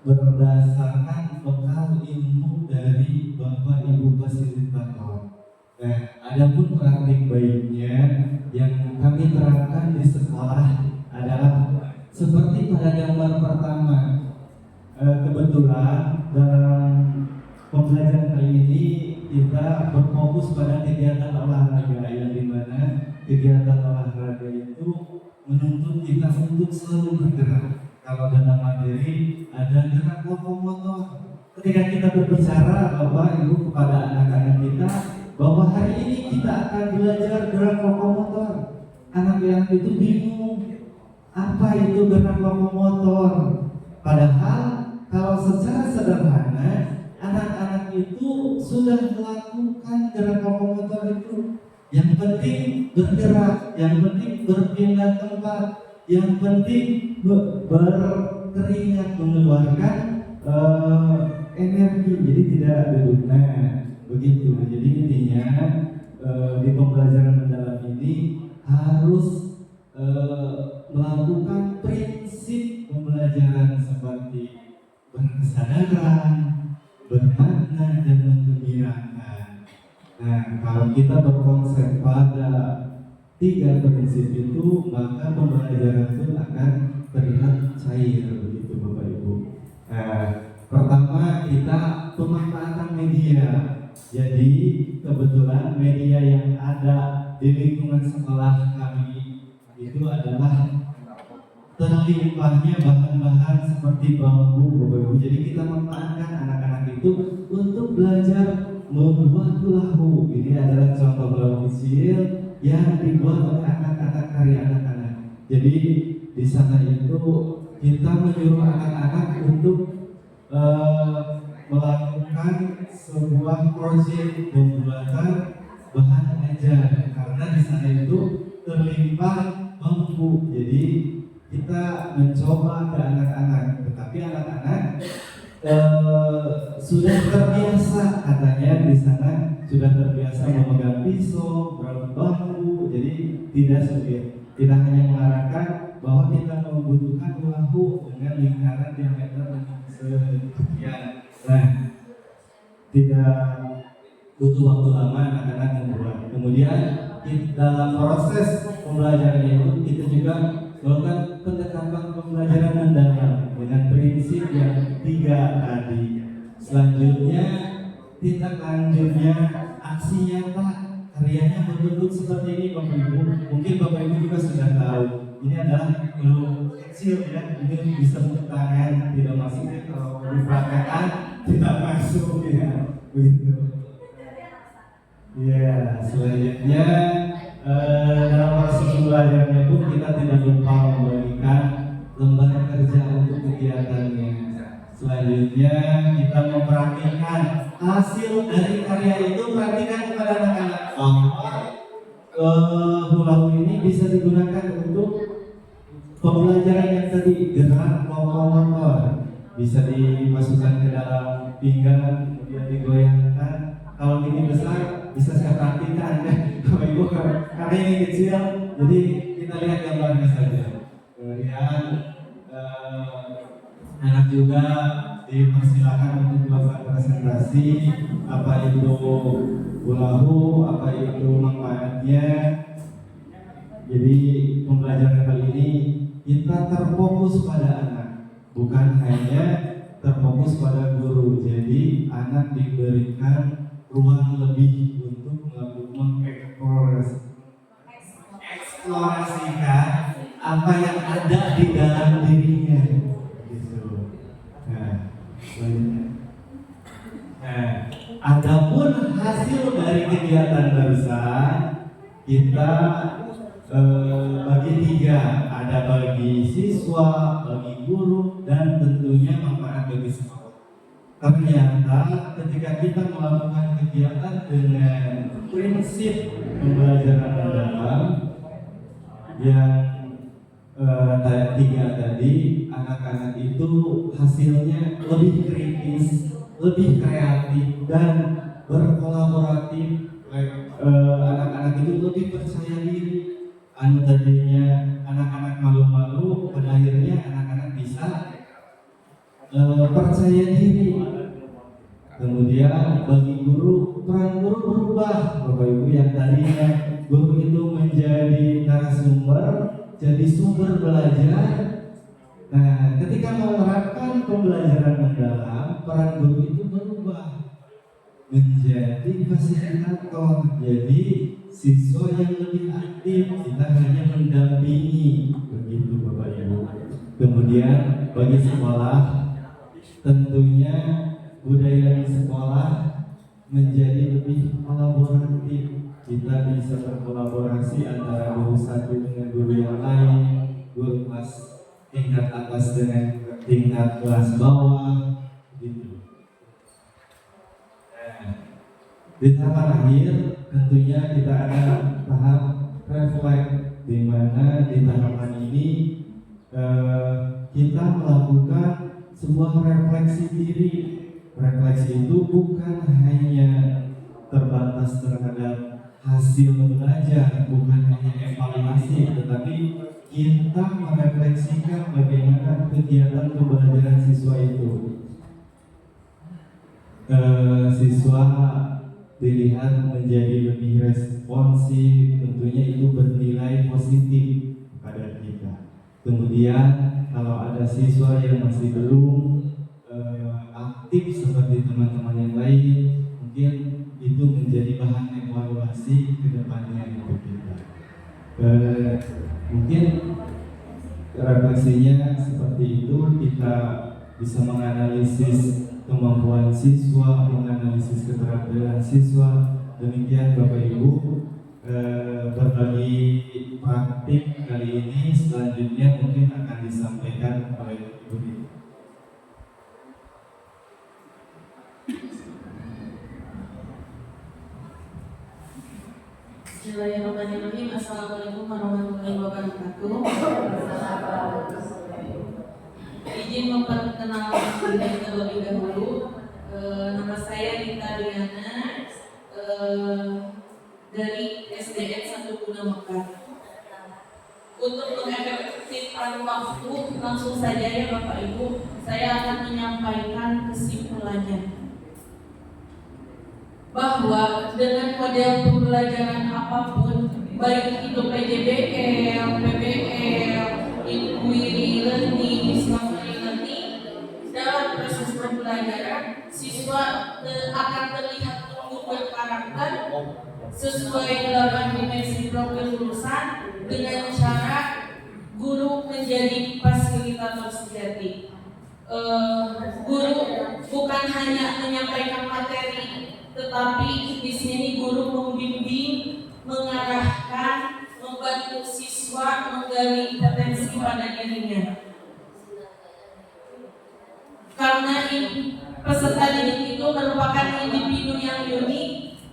berdasarkan bekal ilmu dari Bapak Ibu fasilitator. Nah, adapun praktik baiknya yang kami terapkan di sekolah adalah seperti pada gambar pertama. Kebetulan dalam pembelajaran kali ini kita berfokus pada kegiatan olahraga, yang dimana kegiatan olahraga itu menuntut kita untuk selalu bergerak. Kalau dalam materi ada gerak lokomotor. Ketika kita berbicara Bapak Ibu kepada anak-anak kita bahwa hari ini kita akan belajar gerak lokomotor, anak-anak itu bingung apa itu gerak lokomotor. Padahal kalau secara sederhana anak-anak itu sudah melakukan gerak lokomotor itu. Yang penting bergerak, yang penting berpindah tempat, yang penting berkeringat mengeluarkan energi, jadi tidak duduk. Nah, begitu. Jadi intinya di pembelajaran mendalam ini harus melakukan prinsip pembelajaran seperti berkesadaran, bermakna, dan menggembirakan. Nah, kalau kita berkonsep pada 3 prinsip itu, maka pembelajaran itu akan terlihat cair, begitu Bapak Ibu. Pertama, kita pemanfaatan media. Jadi kebetulan media yang ada di lingkungan sekolah kami itu adalah terlimpahnya bahan-bahan seperti bambu, Bapak Ibu. Jadi kita memanfaatkan anak-anak itu untuk belajar membuat lahu. Ini adalah contoh lahu kecil yang dibuat oleh anak-anak, karya anak-anak. Jadi di sana itu kita menyuruh anak-anak untuk melakukan sebuah proyek pembuatan bahan ajar, karena di sana itu terlimpah bambu. Jadi kita mencoba ke anak-anak, tetapi anak-anak sudah terbiasa, katanya di sana sudah terbiasa memegang pisau, berapa bambu, jadi tidak sulit. Tidak hanya mengarahkan bahwa kita membutuhkan bahu dengan lingkaran diameter sekian. Nah, tidak butuh waktu lama anak-anak membuat. Kemudian dalam proses pembelajaran itu kita juga melakukan pendekatan pembelajaran mendalam dengan prinsip yang 3 tadi. Selanjutnya tindak lanjutnya aksi nyata karyanya berbentuk seperti ini Bapak Ibu. Mungkin Bapak Ibu juga sudah tahu. Ini adalah belum kecil ya. Ini bisa bentuk tangan tidak masuk ya, kalau dipraktekkan tidak masuk ya. Begitu. Ya, selanjutnya dalam proses belajarnya pun kita tidak lupa membagikan lembar kerja untuk kegiatannya. Selanjutnya kita memperhatikan hasil dari karya itu, perhatikan kepada anak-anak. Hula ini bisa digunakan untuk pembelajaran yang tadi, gerak motor, bisa dimasukkan ke dalam pinggang kemudian digoyangkan. Kalau ini besar bisa saya perhatikan ya, Bapak Ibu, karena ini kecil, jadi kita lihat gambarnya saja. Kemudian anak juga dipersilakan untuk melakukan presentasi apa itu ulahu, apa itu manfaatnya. Jadi pembelajaran kali ini kita terfokus pada anak, bukan hanya terfokus pada guru. Jadi anak diberikan ruang lebih untuk mengeksplorasikan apa yang ada di dalam dirinya. Adapun hasil dari kegiatan barusan kita bagi 3, ada bagi siswa, bagi guru, dan tentunya manfaat bagi sekolah. Ternyata ketika kita melakukan kegiatan dengan prinsip pembelajaran mendalam yang 3 tadi, anak-anak itu hasilnya lebih kritis, lebih kreatif, dan berkolaboratif. Anak-anak itu lebih percaya diri. Tadinya anak-anak malu-malu, pada akhirnya anak-anak bisa percaya diri. Kemudian bagi guru, peran guru berubah, Bapak Ibu, yang tadinya guru itu menjadi narasumber, jadi sumber belajar. Nah, ketika menerapkan pembelajaran mendalam, peran guru itu berubah menjadi fasilitator. Jadi siswa yang lebih aktif, kita hanya mendampingi, begitu Bapak Ibu. Kemudian bagi sekolah, tentunya budaya di sekolah menjadi lebih kolaboratif. Kita bisa berkolaborasi antara guru satu dengan guru yang lain, guru kelas tingkat atas dengan tingkat kelas bawah, gitu. Di tahapan akhir tentunya kita ada tahap refleks, di mana di tahapan ini kita melakukan sebuah refleksi diri. Refleksi itu bukan hanya terbatas terhadap hasil belajar, bukan hanya evaluasi, tetapi kita merefleksikan bagaimana kegiatan pembelajaran siswa itu. Siswa dilihat menjadi lebih responsif, tentunya itu bernilai positif pada kita. Kemudian kalau ada siswa yang masih belum aktif seperti teman-teman yang lain, mungkin itu menjadi bahan evaluasi ke depannya untuk kita. Mungkin refleksinya seperti itu, kita bisa menganalisis kemampuan siswa, menganalisis keterampilan siswa. Demikian Bapak Ibu, berbagi praktik kali ini. Selanjutnya mungkin akan disampaikan oleh Ibu Dini. Bismillahirrahmanirrahim. Assalamualaikum warahmatullahi wabarakatuh. Izin memperkenalkan diri terlebih dahulu. Nama saya Rita Diana, dari SDN 1 Guna Mekar. Untuk mengefektifkan menyempitkan waktu, langsung saja ya Bapak Ibu, saya akan menyampaikan kesimpulannya. Bahwa dengan model pembelajaran apapun, baik itu PJBL, PBL, inquiry learning, discovery learning, dalam proses pembelajaran siswa akan terlihat tumbuh berkarakter sesuai 8 dimensi profil lulusan dengan cara guru menjadi fasilitator sejati. Guru bukan hanya menyampaikan materi, tetapi di sini guru membimbing, mengarahkan, membantu siswa menggali potensi pada dirinya. Karena peserta didik itu merupakan individu yang unik,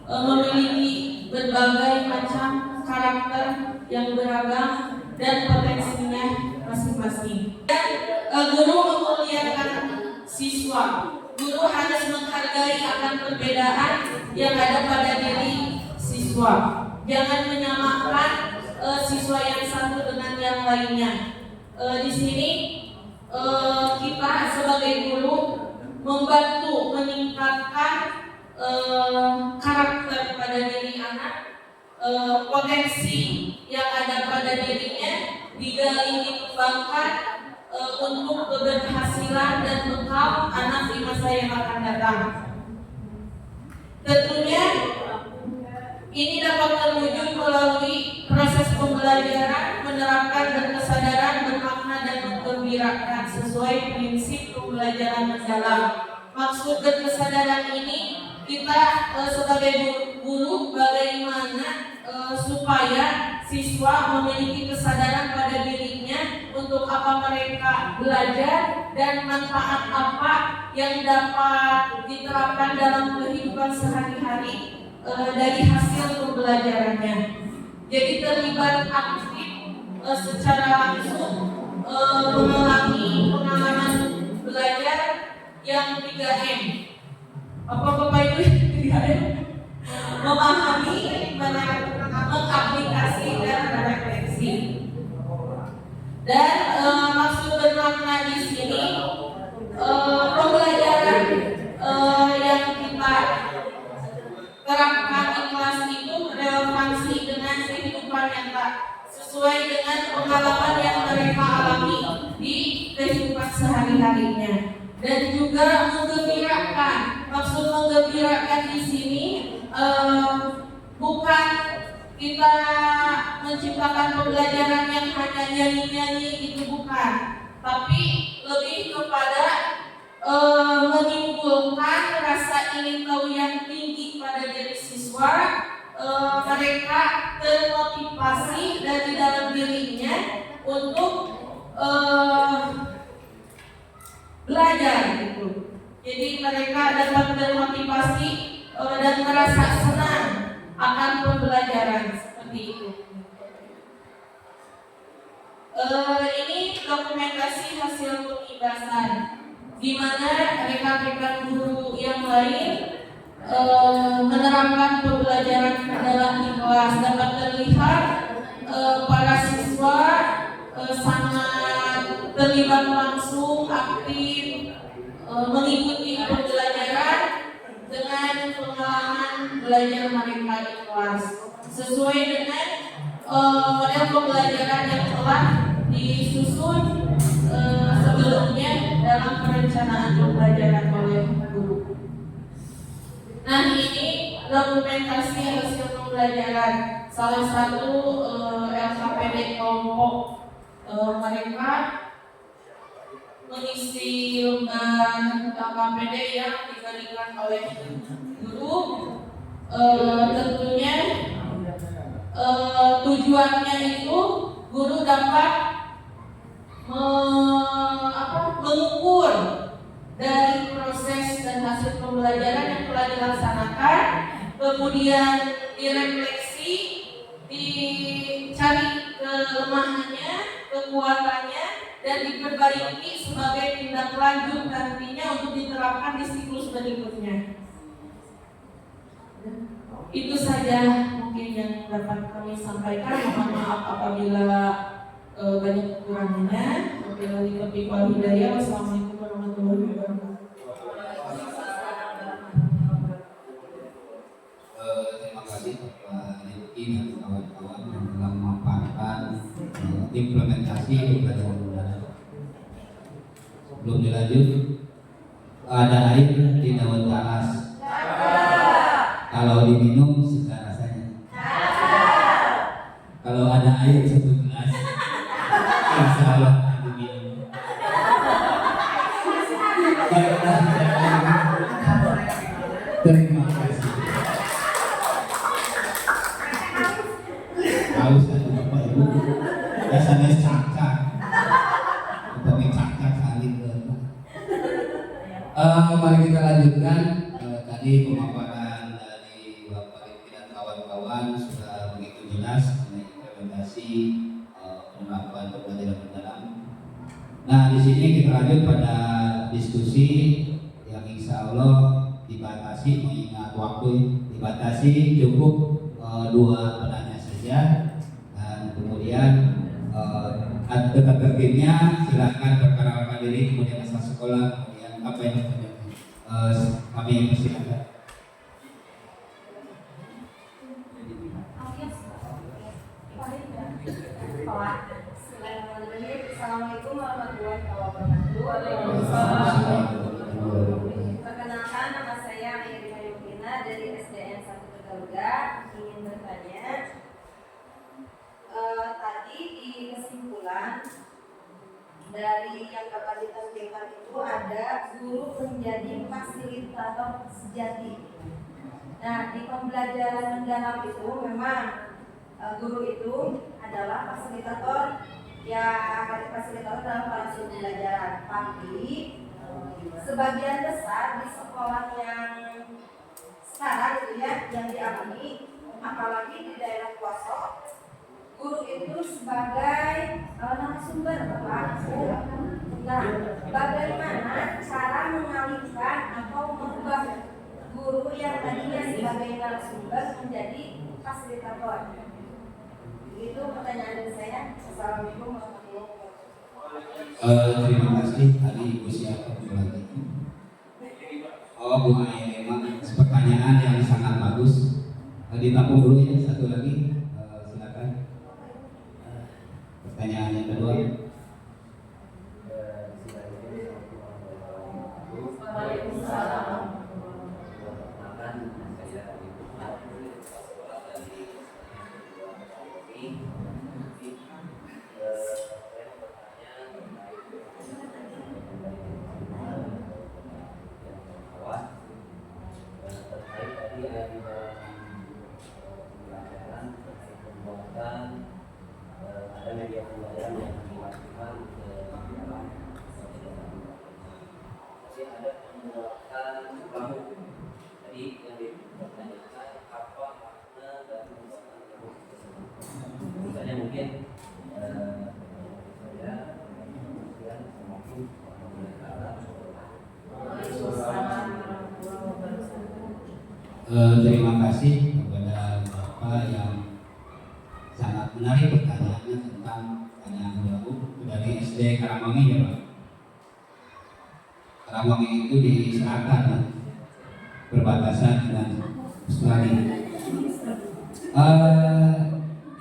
memiliki berbagai macam karakter yang beragam dan potensinya masing-masing. Guru memuliakan siswa. Guru harus menghargai akan perbedaan yang ada pada diri siswa. Jangan menyamakan siswa yang satu dengan yang lainnya. Di sini kita sebagai guru membantu meningkatkan karakter pada diri anak, potensi yang ada pada dirinya digali, dikembangkan untuk keberhasilan dan bekal anak di masa yang akan datang. Tentunya ini dapat terwujud melalui proses pembelajaran, menerapkan berkesadaran, bermakna dan menggembirakan sesuai prinsip pembelajaran mendalam. Maksud berkesadaran ini kita sebagai guru bagaimana supaya siswa memiliki kesadaran pada dirinya untuk apa mereka belajar dan manfaat apa yang dapat diterapkan dalam kehidupan sehari-hari dari hasil pembelajarannya. Jadi terlibat aktif secara langsung mengalami pengalaman belajar yang 3M. Apa Bapak Ibu 3M? Memahami, mengaplikasi dan merefleksi. Dan maksud bermakna di sini pembelajaran yang kita terapkan di kelas itu relevansi dengan kehidupan nyata, sesuai dengan pengalaman yang mereka alami di kehidupan sehari-harinya. Dan juga menggembirakan. Maksud menggembirakan di sini bukan kita menciptakan pembelajaran yang hanya nyanyi-nyanyi, itu bukan, tapi lebih kepada menimbulkan rasa ingin tahu yang tinggi pada diri siswa. Mereka termotivasi dari dalam dirinya untuk belajar gitu. Jadi mereka dapat termotivasi dan merasa senang akan pembelajaran seperti itu. Ini dokumentasi hasil pengibasan, di mana rekan-rekan guru yang lain menerapkan pembelajaran dalam di kelas. Dapat terlihat para siswa sangat terlibat langsung, aktif, mengikuti pembelajaran dengan pengalaman belajar mereka di kelas sesuai dengan model pembelajaran yang telah disusun sebelumnya dalam perencanaan pembelajaran oleh guru. Nah, ini dokumentasi hasil pembelajaran salah satu LKPD kelompok. Mereka mengisi lembar LKPD yang diberikan oleh guru. Tentunya tujuannya itu guru dapat mengukur dari proses dan hasil pembelajaran yang telah dilaksanakan, kemudian direfleksi, dicari kelemahannya, kekuatannya, dan diperbaiki sebagai tindak lanjut nantinya untuk diterapkan di siklus berikutnya. Itu saja mungkin yang dapat kami sampaikan. Mohon maaf apabila banyak kekurangannya. Wabillahi taufiq wal hidayah. Wassalamualaikum warahmatullahi wabarakatuh. Terima kasih Pak Rizky dan kawan-kawan yang telah memaparkan implementasi pembelajaran udara. Sebelum dilanjut, ada air di daun talas. Kalau diminum suka rasanya. Kalau ada air satu gelas, insya Allah diminum. Baiklah, terima kasih. Haus kan Bapak Ibu, biasanya cakak, tapi cakak saling ke. Mari kita lanjutkan. Tadi pemaparan dari Bapak Rizky dan kawan-kawan sudah begitu jelas mengenai implementasi penerapan pembelajaran mendalam. Nah, di sini kita lanjut pada diskusi yang insya Allah dibatasi, mengingat waktu dibatasi cukup 2 penanya saja, dan kemudian tata tertibnya silahkan perkenalkan diri, kemudian asal sekolah, kemudian apa yang terjadi. Kami persilakan. Assalamualaikum warahmatullahi wabarakatuh. Perkenalkan, nama saya Irina Yukina dari SDN 1 Tegaluga. Ingin bertanya, tadi di kesimpulan dari yang dapat ditampilkan itu ada guru menjadi fasilitator sejati. Nah, di pembelajaran mendalam itu memang guru itu adalah fasilitator, ya fasilitator dalam proses pembelajaran. Tapi sebagian besar di sekolah yang sekarang itu ya yang dialami, apalagi di daerah pelosok, guru itu sebagai narasumber Bapak. Nah, bagaimana cara mengalihkan atau mengubah guru yang tadinya sebagai narasumber menjadi fasilitator? Itu pertanyaan dari saya. Assalamualaikum warahmatullahi wabarakatuh. Terima kasih. Tadi Ibu siapa lagi? Oh, Bu Aye, memang pertanyaan yang sangat bagus. Ditampung dulu ya, satu lagi. Silakan. Pertanyaan yang kedua. Ada media pembelajaran yang dimasukkan ke dalam masih ada penguatan kamu. Jadi yang dipertanyakan apa makna dari pembuatan kamu tersebut. Misalnya mungkin saya kemudian semakin terima kasih kepada Bapak yang sangat menarik pertanyaannya tentang pertanyaan baru dari SD Karangwangi ya Pak. Karangwangi itu di selatan ya, berbatasan dengan Australia.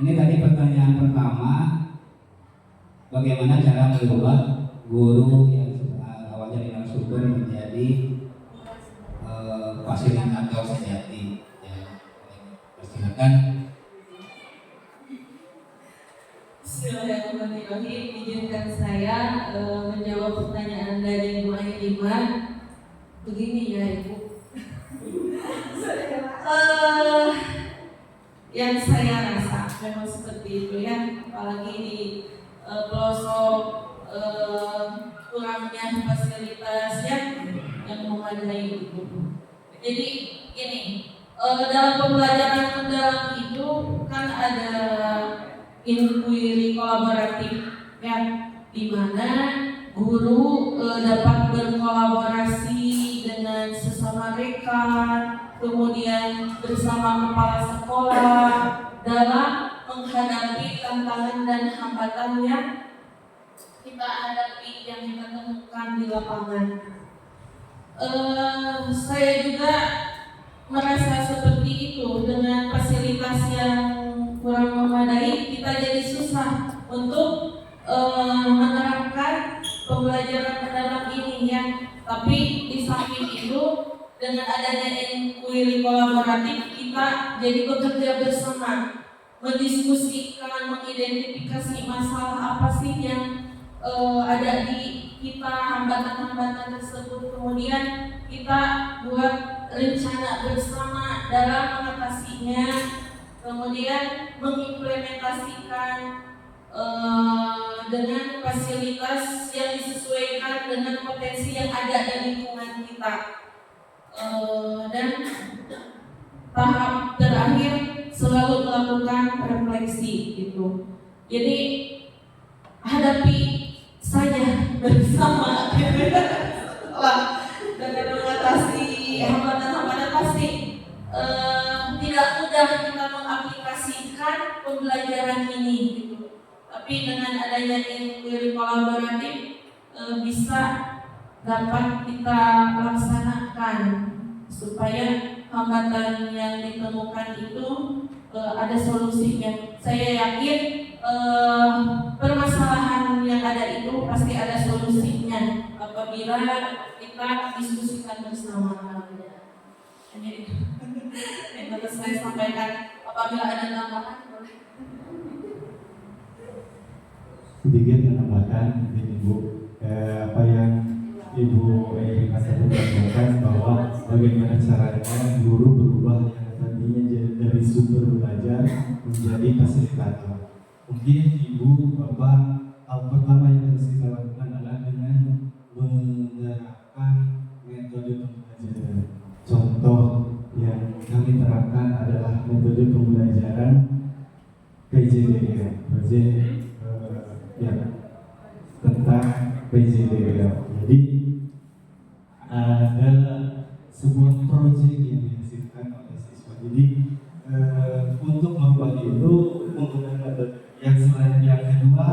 Ini tadi pertanyaan pertama, bagaimana cara merubah guru yang awalnya di narasumber menjadi fasilitator sejati ya. Silakan. Bismillahirrahmanirrahim. Izinkan saya menjawab pertanyaan dari Bu Aiman. Begini ya Ibu. Yang saya rasa memang seperti itu ya, apalagi di pelosok kurangnya fasilitas yang memadai itu. Jadi ini dalam pembelajaran mendalam itu kan ada inquiry kolaboratif ya, di mana guru dapat berkolaborasi dengan sesama rekan, kemudian bersama kepala sekolah dalam menghadapi tantangan dan hambatan yang kita hadapi, yang kita temukan di lapangan. Saya juga merasa seperti itu, dengan fasilitas yang kurang memadai kita jadi susah untuk menerapkan pembelajaran mendalam ini ya. Tapi di samping itu, dengan adanya inquiry kolaboratif, kita jadi bekerja bersama, mendiskusikan, mengidentifikasi masalah apa sih yang ada di kita, hambatan-hambatan tersebut. Kemudian kita buat rencana bersama dalam mengatasinya, kemudian mengimplementasikan dengan fasilitas yang disesuaikan dengan potensi yang ada di lingkungan kita. Dan tahap terakhir selalu melakukan refleksi gitu. Jadi hadapi saja bersama dengan mengatasi hambatan-hambatan pasti tidak mudah kita mengaplikasikan pembelajaran ini gitu. Tapi dengan adanya inquiry kolaboratif bisa dapat kita laksanakan supaya hambatan yang ditemukan itu ada solusinya. Saya yakin permasalahan yang ada itu pasti ada solusinya apabila kita diskusikan bersama. Hanya itu yang harus saya sampaikan. Apabila ada tambahan boleh. Sedikit menambahkan Ibu, apa yang Ibu Erika tadi katakan bahwa bagaimana caranya guru berubah yang tadinya dari sumber belajar menjadi fasilitator. Mungkin Ibu, Bapak, hal pertama yang harus kita lakukan adalah dengan menerapkan metode pembelajaran. Contoh yang kami terapkan adalah metode pembelajaran PJDL, tentang PJDL. Jadi ada sebuah proyek yang dihasilkan oleh siswa. Jadi untuk membuat itu menggunakan metode yang selain yang kedua,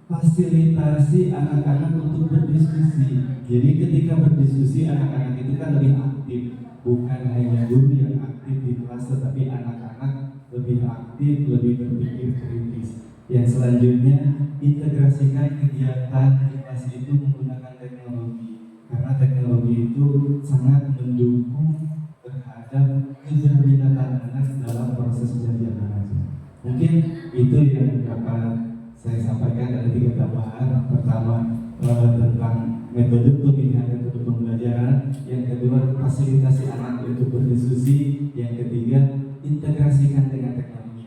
fasilitasi anak-anak untuk berdiskusi. Jadi ketika berdiskusi anak-anak itu kan lebih aktif, bukan hanya guru yang aktif di kelas, tetapi anak-anak lebih aktif, lebih berpikir kritis. Yang selanjutnya, integrasikan kegiatan di kelas itu menggunakan teknologi, karena teknologi itu sangat mendukung terhadap keberminatan anak dalam proses belajar mengajar. Mungkin itu yang dapat saya sampaikan. Ada 3 tambahan. Pertama, tentang metode pemilihan metode pembelajaran. Yang kedua, fasilitasi anak untuk berdiskusi. Yang ketiga, integrasikan dengan teknologi.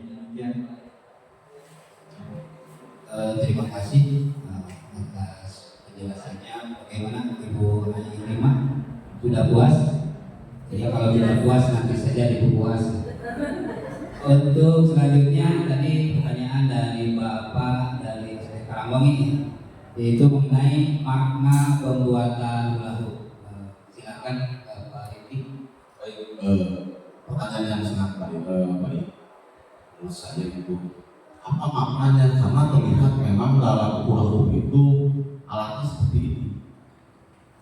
Terima kasih atas penjelasannya. Bagaimana Ibu Ayu Rima? Sudah puas? Jadi kalau tidak puas nanti saja Ibu puas. Untuk selanjutnya tadi pertanyaan dari Bapak dari Karangwangi, yaitu mengenai makna pembuatan lahu. Silakan Pak Rifki. Baik, pertanyaan yang sangat baik. Menurut saya itu apa maknanya, karena terlihat memang dalam lahu itu alatnya seperti ini.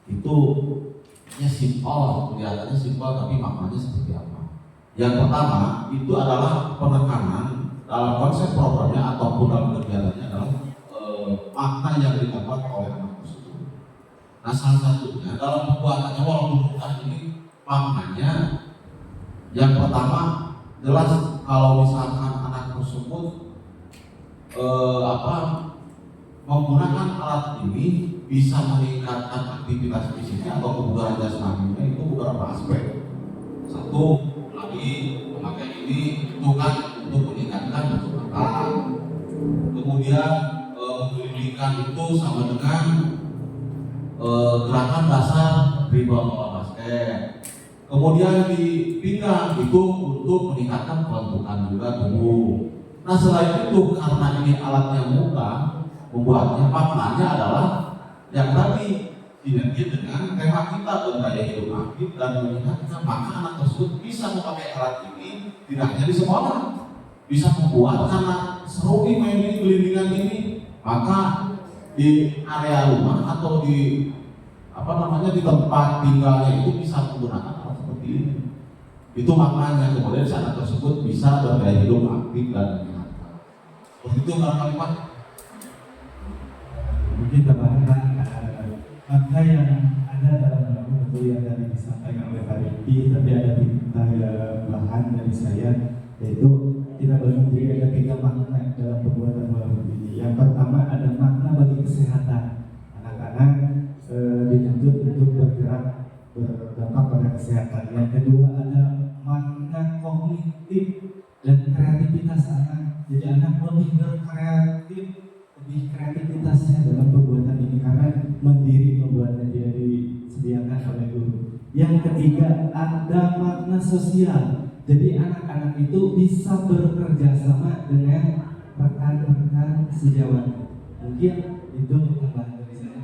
Itu ya simpel, kelihatannya simpel, tapi maknanya seperti apa? Yang pertama itu adalah penekanan dalam konsep programnya ataupun dalam kegiatannya adalah makna yang didapat oleh anak tersebut. Nah, salah satunya dalam pembuatannya walaupun bukan ini maknanya, yang pertama jelas kalau misalkan anak tersebut menggunakan alat ini bisa meningkatkan aktivitas fisiknya atau kebugaran jasmaninya, itu beberapa aspek. Satu, lagi memakai ini itu kan untuk meningkatkan bentuk otak. Kemudian pendidikan itu sama dengan gerakan dasar dribble bola basket. Kemudian di pinggang itu untuk meningkatkan kelenturan juga tubuh. Nah, selain itu karena ini alatnya mudah membuatnya, maknanya adalah yang tadi sinergi dengan tema kita bergaya hidup aktif dan meningkatkan, maka anak tersebut bisa memakai alat ini tidak hanya di sekolah, bisa membuat karena seru nih main ini gelindingan ini, maka di area rumah atau di di tempat tinggalnya itu bisa menggunakan hal seperti ini. Itu maknanya kemudian anak tersebut bisa bergaya hidup aktif dan menyenangkan. Begitu barangkali Pak. Mungkin tambahan makna yang ada dalam buku betul yang tadi disampaikan oleh Pak Riki, tapi ada tambahan dari saya, yaitu kita bagi ada 3 makna dalam perbuatan melawan ini. Yang pertama ada makna bagi kesehatan. Anak-anak dituntut untuk bergerak berdampak pada kesehatan. Yang kedua ada makna kognitif dan kreativitas anak. Jadi anak lebih berkreatif, lebih kreativitasnya dalam perbuatan ini karena mandiri membuatnya dia disediakan oleh guru. Yang ketiga ada makna sosial. Jadi anak-anak itu bisa bekerja sama dengan rekan-rekan sejawat. Mungkin itu tambahan dari saya.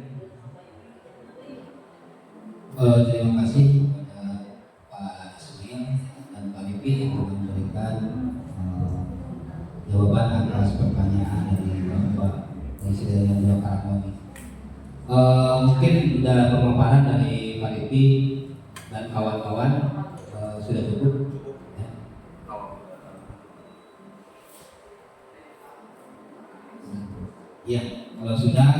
Terima kasih kepada Pak Sunil dan Pak Lipi yang memberikan jawaban atas pertanyaan dari Bapak Presiden Dua Karakoni. Mungkin sudah pemaparan dari Pak Lipi dan kawan-kawan sudah cukup. Ya, kalau sudah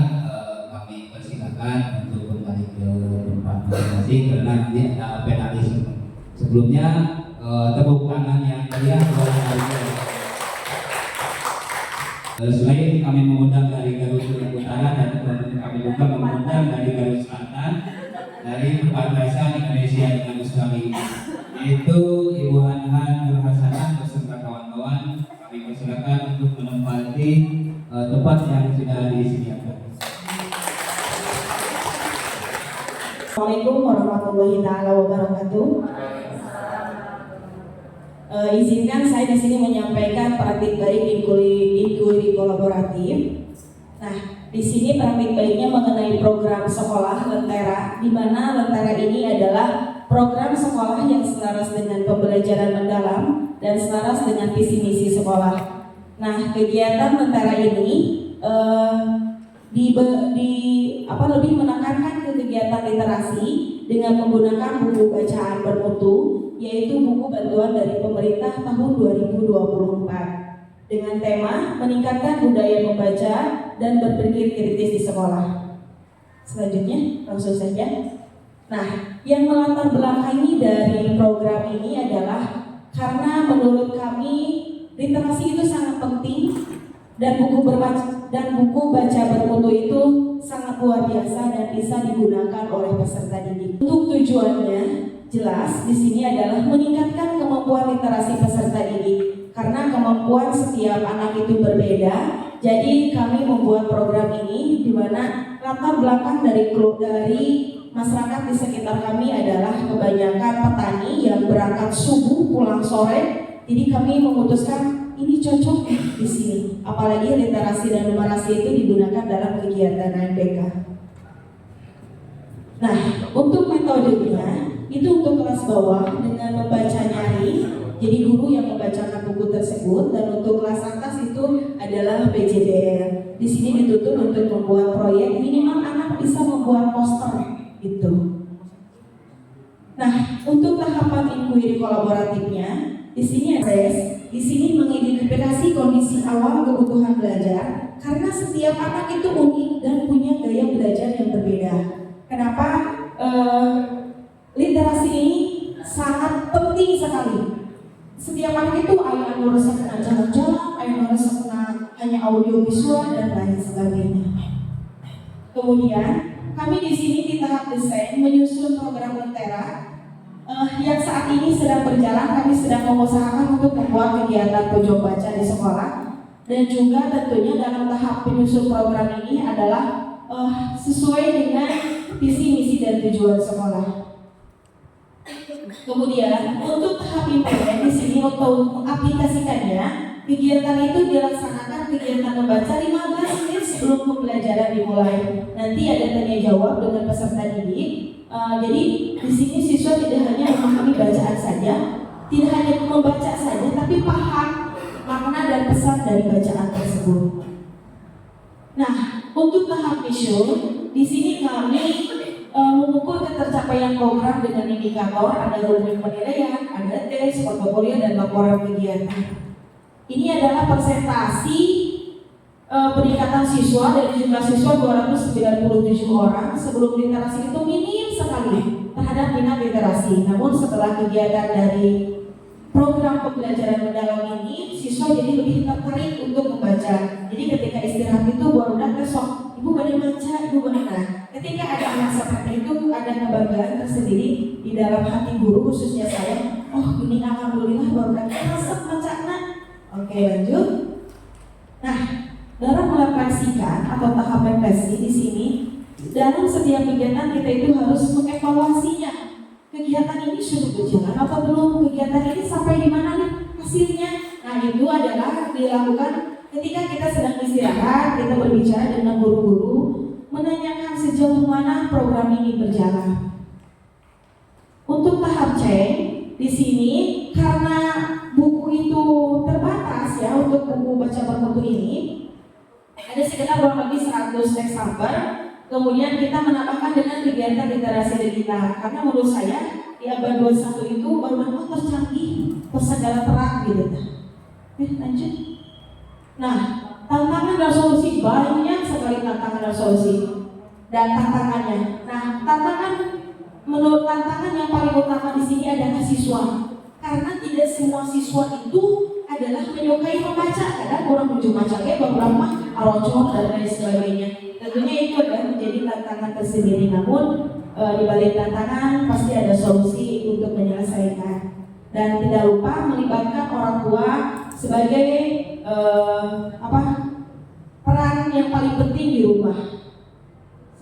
kami persilakan untuk kembali ke tempat masing-masing karena nanti ada penalis. Sebelumnya tepuk tangan yang meriah buat selain kami mengundang dari Garut Utara dan kami juga mengundang dari Garut Selatan, dari perbatasan Indonesia dengan Australia, yaitu Ibu Hanhan Nur Hasanah beserta kawan-kawan. Kami persilakan untuk menempati tempat yang sudah disediakan. Assalamualaikum warahmatullahi taala wabarakatuh. Izinkan saya di sini menyampaikan praktik baik inquiry kolaboratif. Nah, di sini praktik baiknya mengenai program sekolah Lentera, di mana Lentera ini adalah program sekolah yang selaras dengan pembelajaran mendalam dan selaras dengan visi misi sekolah. Nah, kegiatan Lentera ini lebih menekankan ke kegiatan literasi dengan menggunakan buku bacaan bermutu, yaitu buku bantuan dari pemerintah tahun 2024 dengan tema meningkatkan budaya membaca dan berpikir kritis di sekolah. Selanjutnya, langsung saja. Nah, yang melatar belakangi dari program ini adalah karena menurut kami literasi itu sangat penting dan buku baca bermutu itu sangat luar biasa dan bisa digunakan oleh peserta didik. Untuk tujuannya jelas di sini adalah meningkatkan kemampuan literasi peserta didik karena kemampuan setiap anak itu berbeda. Jadi kami membuat program ini di mana latar belakang dari masyarakat di sekitar kami adalah kebanyakan petani yang berangkat subuh pulang sore. Jadi kami memutuskan ini cocok di sini. Apalagi literasi dan numerasi itu digunakan dalam kegiatan AMPK. Nah, untuk metodenya itu untuk kelas bawah dengan membaca nyari. Jadi guru yang membacakan buku tersebut, dan untuk kelas atas itu adalah PJDR. Di sini dituntut untuk membuat proyek, minimal anak bisa membuat poster gitu. Nah, untuk tahapan inquiry kolaboratifnya, di sini di sini mengidentifikasi kondisi awal kebutuhan belajar karena setiap anak itu unik dan punya gaya belajar yang berbeda. Kenapa literasi ini sangat penting sekali. Setiap anak itu ayah nurusnya kena jalan-jalan, ayah nurusnya kena hanya audio visual dan lain sebagainya. Kemudian kami di sini di tahap desain menyusun program Lentera yang saat ini sedang berjalan. Kami sedang mengusahakan untuk membuat kegiatan pojok baca di sekolah, dan juga tentunya dalam tahap penyusun program ini adalah sesuai dengan visi misi dan tujuan sekolah. Kemudian untuk tahap implement di sini untuk mengaplikasikannya, kegiatan itu dilaksanakan kegiatan membaca 15 menit sebelum pembelajaran dimulai. Nanti ada tanya jawab dengan peserta didik. Jadi di sini siswa tidak hanya memahami bacaan saja, tidak hanya membaca saja, tapi paham makna dan pesan dari bacaan tersebut. Nah, untuk tahap mission, di sini kami mengukur ketercapaian program dengan indikator, ada rumus penilaian, ada tes, portofolio, dan laporan kegiatan. Ini adalah persentasi peningkatan siswa dari jumlah siswa 297 orang sebelum literasi itu minim sekali terhadap minat literasi. Namun setelah kegiatan dari program pembelajaran mendalam ini, siswa jadi lebih tertarik untuk membaca. Jadi ketika istirahat itu baru besok, ibu boleh baca, ibu boleh. Nah, ketika ada anak seperti itu, ada kebanggaan tersendiri di dalam hati guru, khususnya saya. Oh, ini alhamdulillah baru resep bacanya. Oke, lanjut. Nah, dalam merefleksikan atau tahap refleksi di sini, dalam setiap kegiatan kita itu harus mengevaluasinya. Kegiatan ini sudah berjalan atau belum? Kegiatan ini sampai di mana nih hasilnya? Nah, itu adalah dilakukan ketika kita sedang istirahat, kita berbicara dengan guru-guru, menanyakan sejauh mana program ini berjalan. Untuk tahap C, di sini karena buku itu terbatas ya untuk buku baca bermutu ini, ada sekitar kurang lebih 100 eksemplar. Kemudian kita menambahkan dengan kegiatan literasi digital, karena menurut saya di abad 21 itu baru tercanggih, tersegala terang gitu. Lanjut. Nah, tantangan dan solusi, banyak sekali tantangan dan solusi dan tantangannya. Nah, menurut tantangan yang paling utama di sini adalah siswa, karena tidak semua siswa itu adalah menyukai membaca. Kadang orang ujung macamnya beberapa arocor dan lain sebagainya. Tentunya itu adalah menjadi tantangan tersendiri. Namun di balik tantangan pasti ada solusi untuk menyelesaikan. Dan tidak lupa melibatkan orang tua sebagai peran yang paling penting di rumah.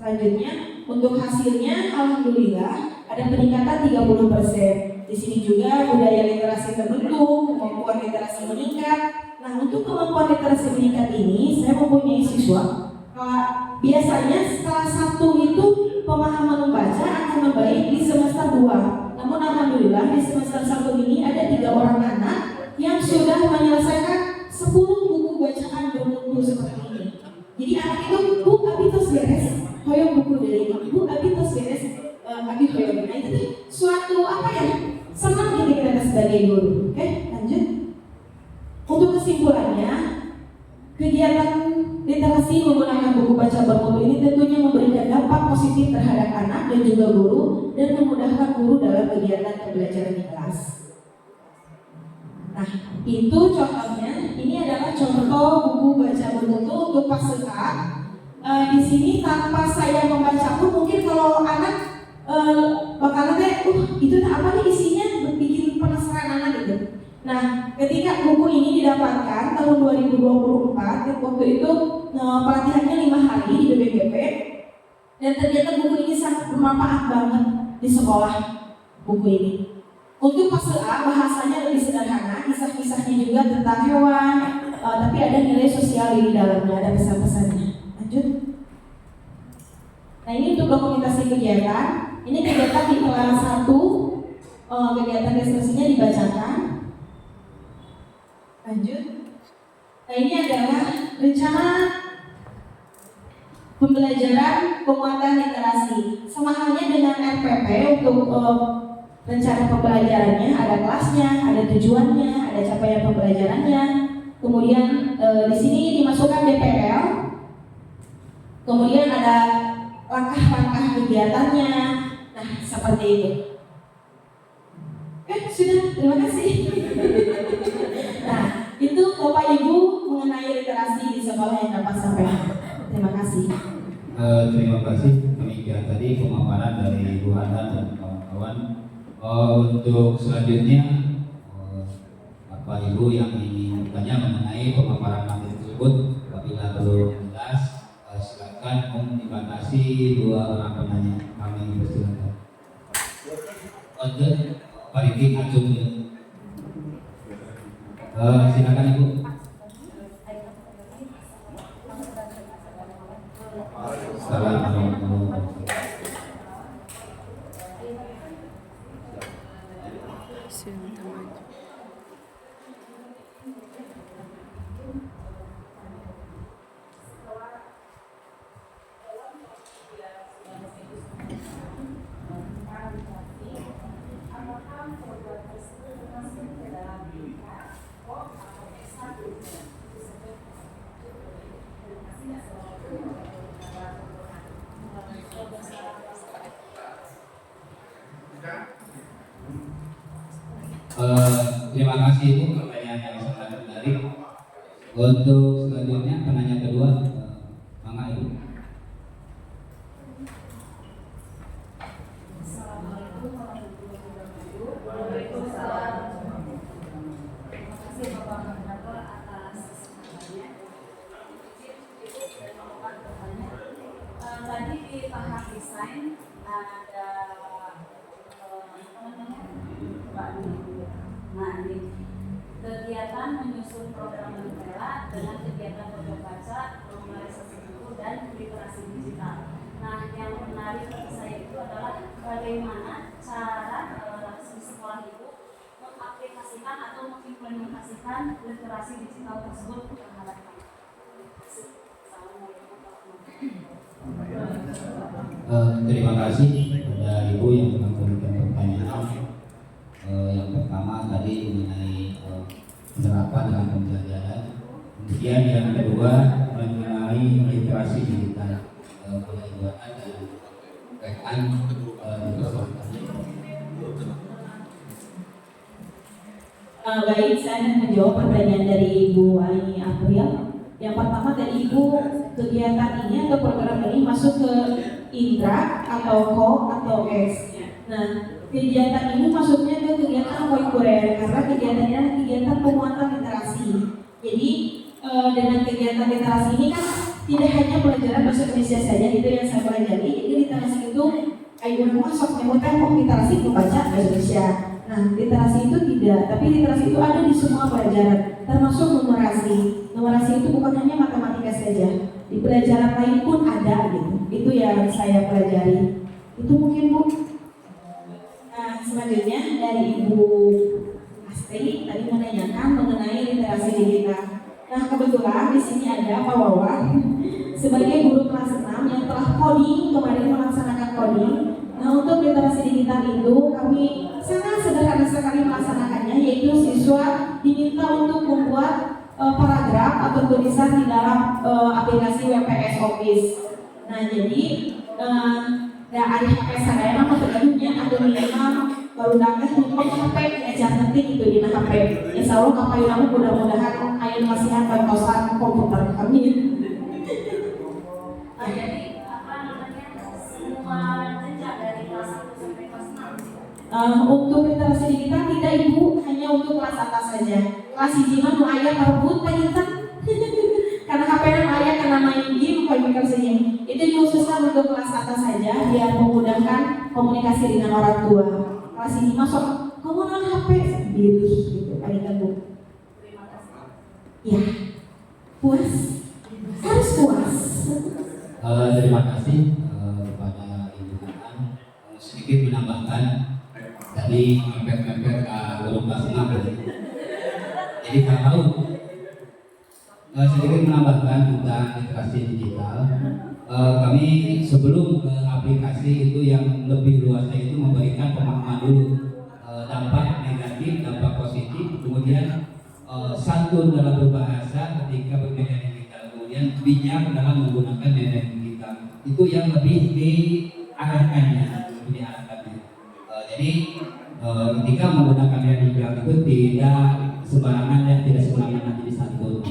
Selanjutnya, untuk hasilnya alhamdulillah ada peningkatan 30%. Di sini juga budaya literasi terbentuk, kemampuan literasi meningkat. Nah, untuk kemampuan literasi meningkat ini, saya mempunyai siswa. Biasanya setelah 1 itu pemahaman membaca akan membaik di semester 2. Namun alhamdulillah di semester 1 ini ada 3 orang anak yang sudah menyelesaikan 10 buku bacaan bermutu seperti ini. Jadi anak itu, bu, abi tos beres, hoyong buku dari bu, abi tos beres, abi hoyong. Nah itu suatu senang gitu kita sebagai guru. Oke, lanjut. Untuk kesimpulannya, kegiatan literasi menggunakan buku baca bermutu ini tentunya memberikan dampak positif terhadap anak dan juga guru, dan memudahkan guru dalam kegiatan pembelajaran di kelas. Nah, itu contohnya. Ini adalah contoh buku baca bermutu untuk Paseka. Di sini tanpa saya membaca pun mungkin kalau anak bakalan itu apa nih isinya, bikin penasaran anak gitu. Nah, ketika buku ini didapatkan tahun 2024, waktu itu pelatihannya 5 hari di BPGP, dan ternyata buku ini sangat bermanfaat banget di sekolah. Buku ini untuk fase A bahasanya lebih sederhana, kisah-kisahnya juga tentang hewan, tapi ada nilai sosial di dalamnya, ada pesan-pesannya. Lanjut. Nah, ini untuk dokumentasi kegiatan. Ini kegiatan di kelas 1, kegiatan diskusinya dibacakan. Lanjut. Nah, ini adalah rencana pembelajaran penguatan literasi. Sama halnya dengan RPP untuk rencana pembelajarannya, ada kelasnya, ada tujuannya, ada capaian pembelajarannya. Kemudian di sini dimasukkan DPL. Kemudian ada langkah-langkah kegiatannya. Nah, seperti itu. Sudah, terima kasih. Nah, itu Bapak Ibu mengenai literasi di sekolah yang dapat sampaikan. Terima kasih. Terima kasih. Demikian tadi pemaparan dari Ibu Hana dan kawan-kawan. Untuk selanjutnya, Bapak Ibu yang ingin bertanya mengenai pemaparan materi tersebut, apabila belum jelas, silakan dibatasi 2 orang penanya. Kami persilakan. Pak Riki Acung. Silakan Ibu. Assalamualaikum. pokok atau S1 disebut terima kasih Ibu, pertanyaan yang sangat menarik. Untuk selanjutnya penanya kedua, Mama Ibu. Assalamualaikum warahmatullahi wabarakatuh. Waalaikumsalam. Terima kasih Bapak Moderator atas kesempatannya. Tadi di tahap desain ada kegiatan menyusun program Mentela dengan kegiatan pojok baca, normalisasi buku dan literasi digital. Nah, yang menarik bagi saya itu adalah bagaimana cara di sekolah itu mengaplikasikan atau mengimplementasikan literasi digital tersebut terhadap anak. Assalamualaikum warahmatullahi wabarakatuh. Terima kasih kepada Ibu yang telah memberikan pertanyaan. Yang pertama tadi mengenai penerapan dalam pembelajaran, kemudian yang kedua mengenai literasi digital. Boleh buatan dan rekan Baik, saya akan menjawab pertanyaan dari Ibu Aini April. Yang pertama dari Ibu, kegiatan ini atau program ini masuk ke Indra atau Ko atau S. Nah, kegiatan ini masuknya ke kegiatan koikuler karena kegiatannya kegiatan penguatan literasi. Jadi dengan kegiatan literasi ini kan tidak hanya pelajaran bahasa Indonesia saja, itu yang saya pelajari. Jadi literasi itu ayo masuk nyebutkan kok literasi membaca bahasa Indonesia. Nah, literasi itu tidak, tapi literasi itu ada di semua pelajaran, termasuk numerasi. Numerasi itu bukan hanya matematika saja, di pelajaran lain pun ada gitu. Itu yang saya pelajari. Itu mungkin Bu. Nah, selanjutnya dari Ibu Astri tadi menanyakan mengenai literasi digital. Nah, kebetulan di sini ada Pak Wawan sebagai guru kelas 6 yang telah coding, kemarin melaksanakan coding. Nah, untuk literasi digital itu kami sangat sederhana sekali melaksanakannya, yaitu siswa diminta untuk membuat paragraf atau tulisan di dalam aplikasi WPS Office. Nah, jadi ada HP saya nama tergaduhnya ada minimal baru datang untuk HP ajar penting itu di HP. Insya Allah kapan namun mudah-mudahan ayo masihan bantosan komputer kami. Jadi apa namanya semua jenjang dari kelas 1 sampai kelas 6. Untuk literasi digital tidak Ibu, hanya untuk kelas atas saja. Kelas hiji mah nu aya perebut penyitan. Karena HP ayah karena main game komunikasinya. Itu dikhususkan untuk kelas atas saja biar memudahkan komunikasi dengan orang tua. Kelas ini masuk kamu non HP sendiri gitu kan Bu. Terima kasih. Ya. Puas? Harus puas. Terima kasih kepada Ibu An. Sedikit menambahkan tadi mepet-mepet ke guru kelas 6. Jadi kalau sedikit menambahkan tentang literasi digital, kami sebelum ke aplikasi itu yang lebih luasnya itu memberikan pemahaman dulu dampak negatif, dampak positif, kemudian santun dalam berbahasa ketika bermedia digital, kemudian bijak dalam menggunakan media digital. Itu yang lebih diarahkannya. Jadi ketika menggunakan media digital itu tidak sembarangan ya, tidak sembarangan jadi santun.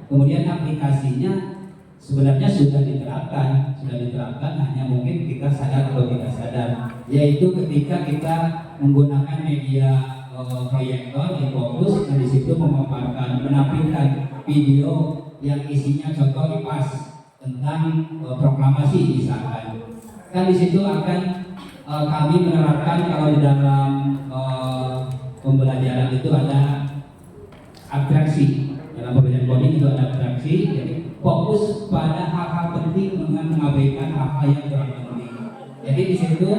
Kemudian aplikasinya sebenarnya sudah diterapkan hanya mungkin kita sadar atau tidak sadar, yaitu ketika kita menggunakan media proyektor di fokus, dan di situ memaparkan menampilkan video yang isinya contoh IPAS tentang proklamasi misalkan. Kan di situ akan kami menerapkan kalau di dalam pembelajaran itu ada atraksi. Dalam pembelajaran coding itu ada atraksi, jadi fokus pada hal-hal penting dengan mengabaikan hal-hal yang kurang penting. Jadi di situ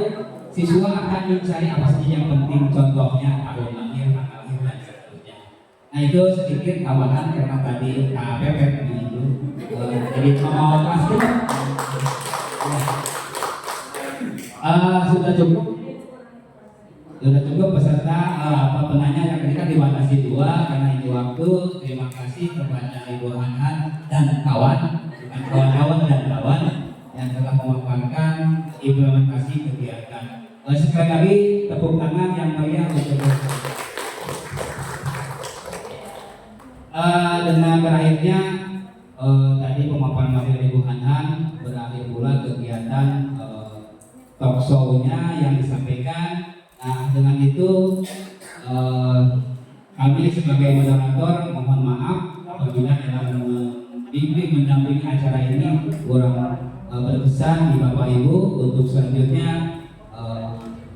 siswa akan mencari apa saja yang penting, contohnya tahun lahir, tanggal lahir dan seterusnya. Nah itu sedikit tambahan karena tadi KPP itu jadi mau pasti sudah cukup. Sudah cukup peserta penanya yang tadi kan dibatasi 2 karena ini waktu. Terima kasih kepada Ibu Hanhan dan kawan, bukan kawan-kawan dan kawan yang telah memaparkan implementasi kegiatan. Sekali lagi tepuk tangan yang meriah untuk dengan berakhirnya tadi pemaparan materi Ibu Hanhan, berakhir pula kegiatan talk show-nya yang disampaikan. Nah, dengan itu kami sebagai moderator mohon maaf apabila dalam membimbing mendampingi acara ini kurang berkesan di Bapak Ibu. Untuk selanjutnya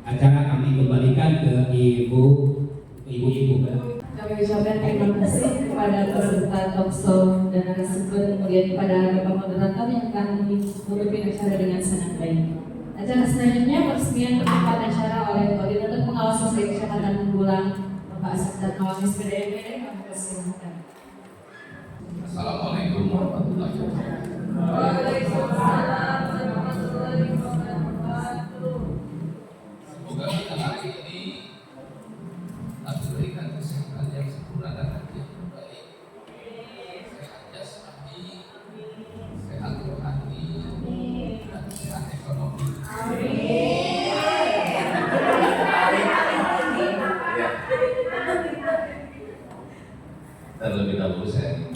acara kami kembalikan ke ibu-ibu. Kami ucapkan terima kasih kepada peserta talk show dan narasumber, kemudian kepada Bapak Moderator yang telah memimpin acara dengan sangat baik. Acara selanjutnya peresmian penutupan acara oleh Koordinator Pengawas Sosial Kecamatan Bulang, Bapak Asep dan Kawamis PDMP. Kami persilahkan. Assalamualaikum warahmatullahi wabarakatuh. Waalaikumsalam warahmatullahi wabarakatuh. Semoga kita hari ini diberikan kesehatan yang sempurna dan hati yang baik, sehat jasmani, sehat rohani, dan sehat ekonomi. Ya. Terlebih dahulu saya ingin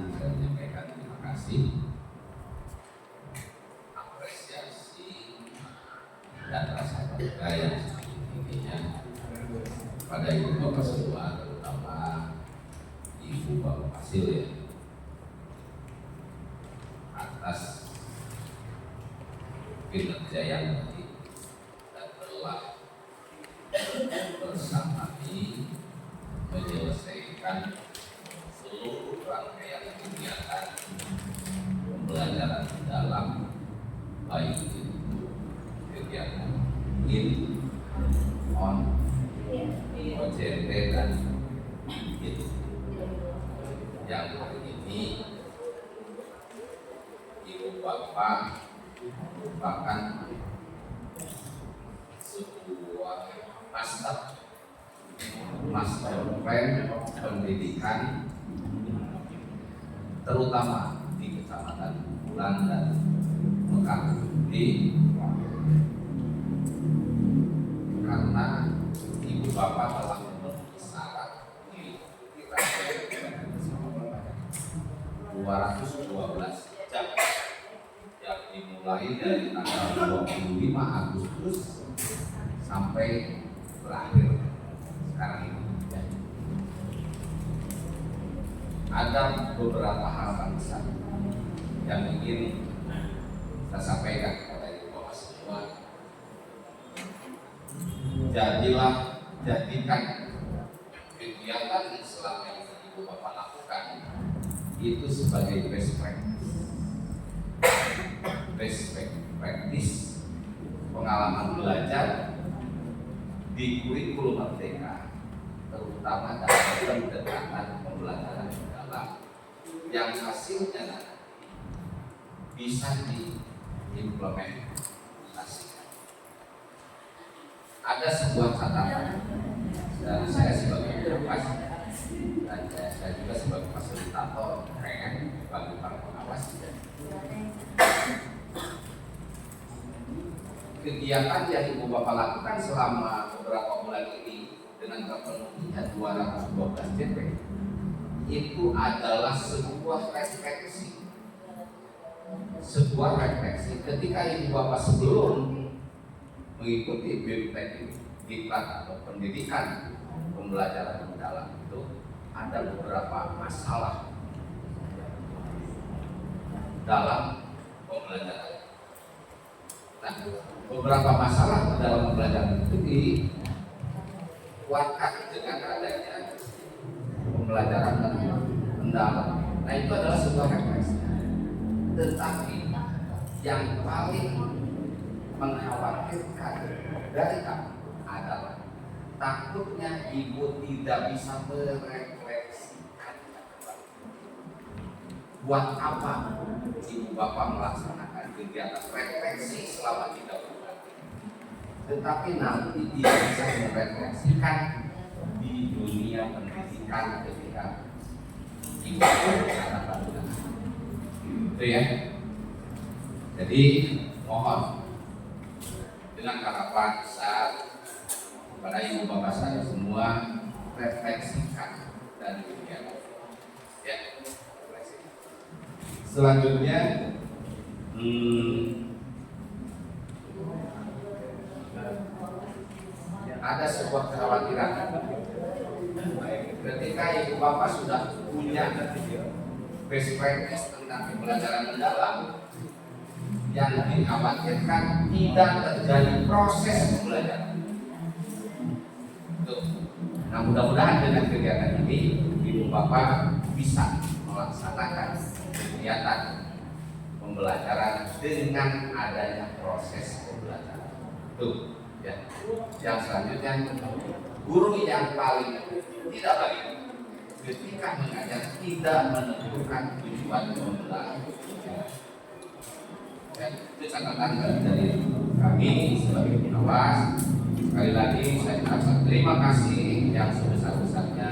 menyampaikan terima kasih, apresiasi dan rasa bangga yang setinggi-tingginya pada ibu bapak semua, terutama ibu bapak Fasil ya, atas kinerja yang baik dan telah bersama kami menyelesaikan seluruh rangkaian kegiatan pembelajaran dalam baik itu kegiatan in, on, OJT dan itu yang hari ini ibu bapak merupakan sebuah master plan pendidikan terutama di Kecamatan Bulang dan Mekah karena ibu bapak telah memenuhi syarat di 212 jam yang dimulai dari tanggal 25 Agustus sampai berakhir sekarang ini. Ada beberapa hal besar yang ingin saya sampaikan kepada ibu bapak semua. Jadikan kegiatan yang selama ini ibu bapak lakukan itu sebagai best practice pengalaman belajar di kurikulum merdeka, terutama dalam pendekatan pembelajaran dalam yang hasilnya bisa diimplementasikan. Ada sebuah catatan dari saya sebagai pengawas dan saya juga sebagai fasilitator bagi para pengawas. Kegiatan yang ibu bapak lakukan selama beberapa bulan ini dengan terpenuhinya 212 JP itu adalah sebuah refleksi ketika ibu bapak sebelum mengikuti BMTQ diklat atau pendidikan pembelajaran mendalam itu ada beberapa masalah dalam pembelajaran. Nah, beberapa masalah dalam pembelajaran itu dikuatkan dengan adanya pembelajaran mendalam. Nah, itu adalah sebuah refleksi. Tetapi yang paling mengkhawatirkan dari kami adalah takutnya ibu tidak bisa merefleksikan buat apa ibu bapak melaksanakan kegiatan refleksi selama kita berbakti, tetapi nanti dia bisa merefleksikan di dunia pendidikan ketika kita anak-anak. Itu ya. Jadi mohon dengan harapan besar kepada ibu bapak saya semua, refleksikan dari kegiatan. Ya, refleksikan. Selanjutnya ada sebuah kekhawatiran ketika ibu bapak sudah punya best practice tentang pembelajaran mendalam, yang dikhawatirkan tidak terjadi proses pembelajaran. Nah, mudah-mudahan dengan kegiatan ini ibu bapak bisa melaksanakan kegiatan pembelajaran dengan adanya proses pembelajaran. Tuh, ya. Yang selanjutnya, guru yang paling tidak baik ketika mengajar tidak menentukan tujuan pembelajaran. Ya, itu catatan dari kami sebagai pengawas. Sekali lagi saya ucapkan terima kasih yang sebesar-besarnya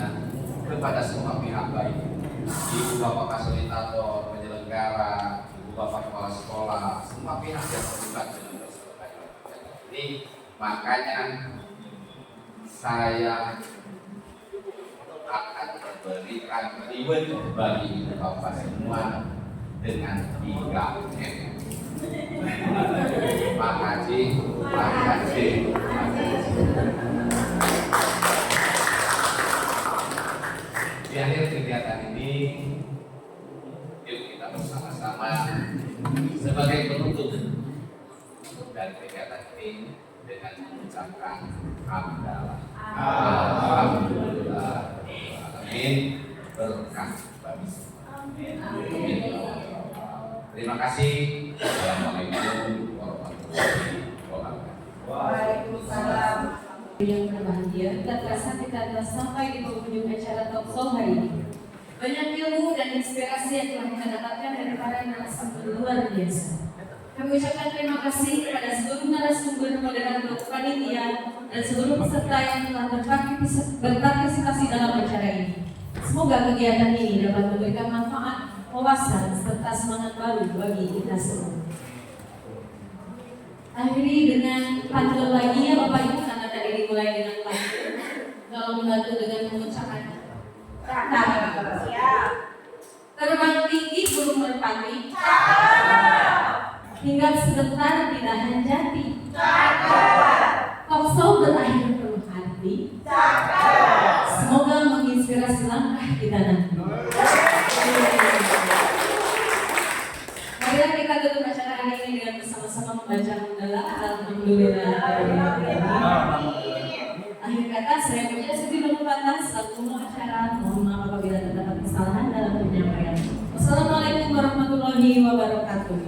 kepada semua pihak, baik ibu bapak fasilitator, penyelenggara, ibu bapak kepala sekolah, semua pihak yang terlibat dalam persiapan ini. Makanya saya akan memberikan reward bagi ibu bapak semua dengan 3M. Makasih. Di akhir kegiatan ini, yuk kita bersama-sama sebagai penutup dari kegiatan ini dengan mengucapkan hamdalah. Alhamdulillah. Amin. Berkah bagi semua. Amin. Terima kasih. Assalamualaikum warahmatullahi wabarakatuh. Waalaikumsalam. Yang berbahagia, tak terasa kita telah sampai di penghujung acara talk show hari ini. Banyak ilmu dan inspirasi yang telah kita dapatkan dari para narasumber luar biasa. Kami ucapkan terima kasih kepada seluruh narasumber, moderator, panitia, dan seluruh peserta yang telah berpartisipasi dalam acara ini. Semoga kegiatan ini dapat memberikan manfaat, wawasan, serta semangat baru bagi kita semua. Akhiri dengan pantun lagi ya Bapak Ibu, karena tadi dimulai dengan pantun. Kalau membantu dengan mengucapkan Siap. terbang tinggi burung merpati, hinggap sebentar di lahan jati, talk show berakhir penuh arti, semoga menginspirasi langkah kita nanti. Marilah kita tutup acara hari ini dengan bersama-sama membaca hamdalah. Alhamdulillah. Akhir kata saya punya sebelum patah selaku acara. Mohon maaf apabila terdapat kesalahan dalam penyampaian. Wassalamualaikum warahmatullahi wabarakatuh.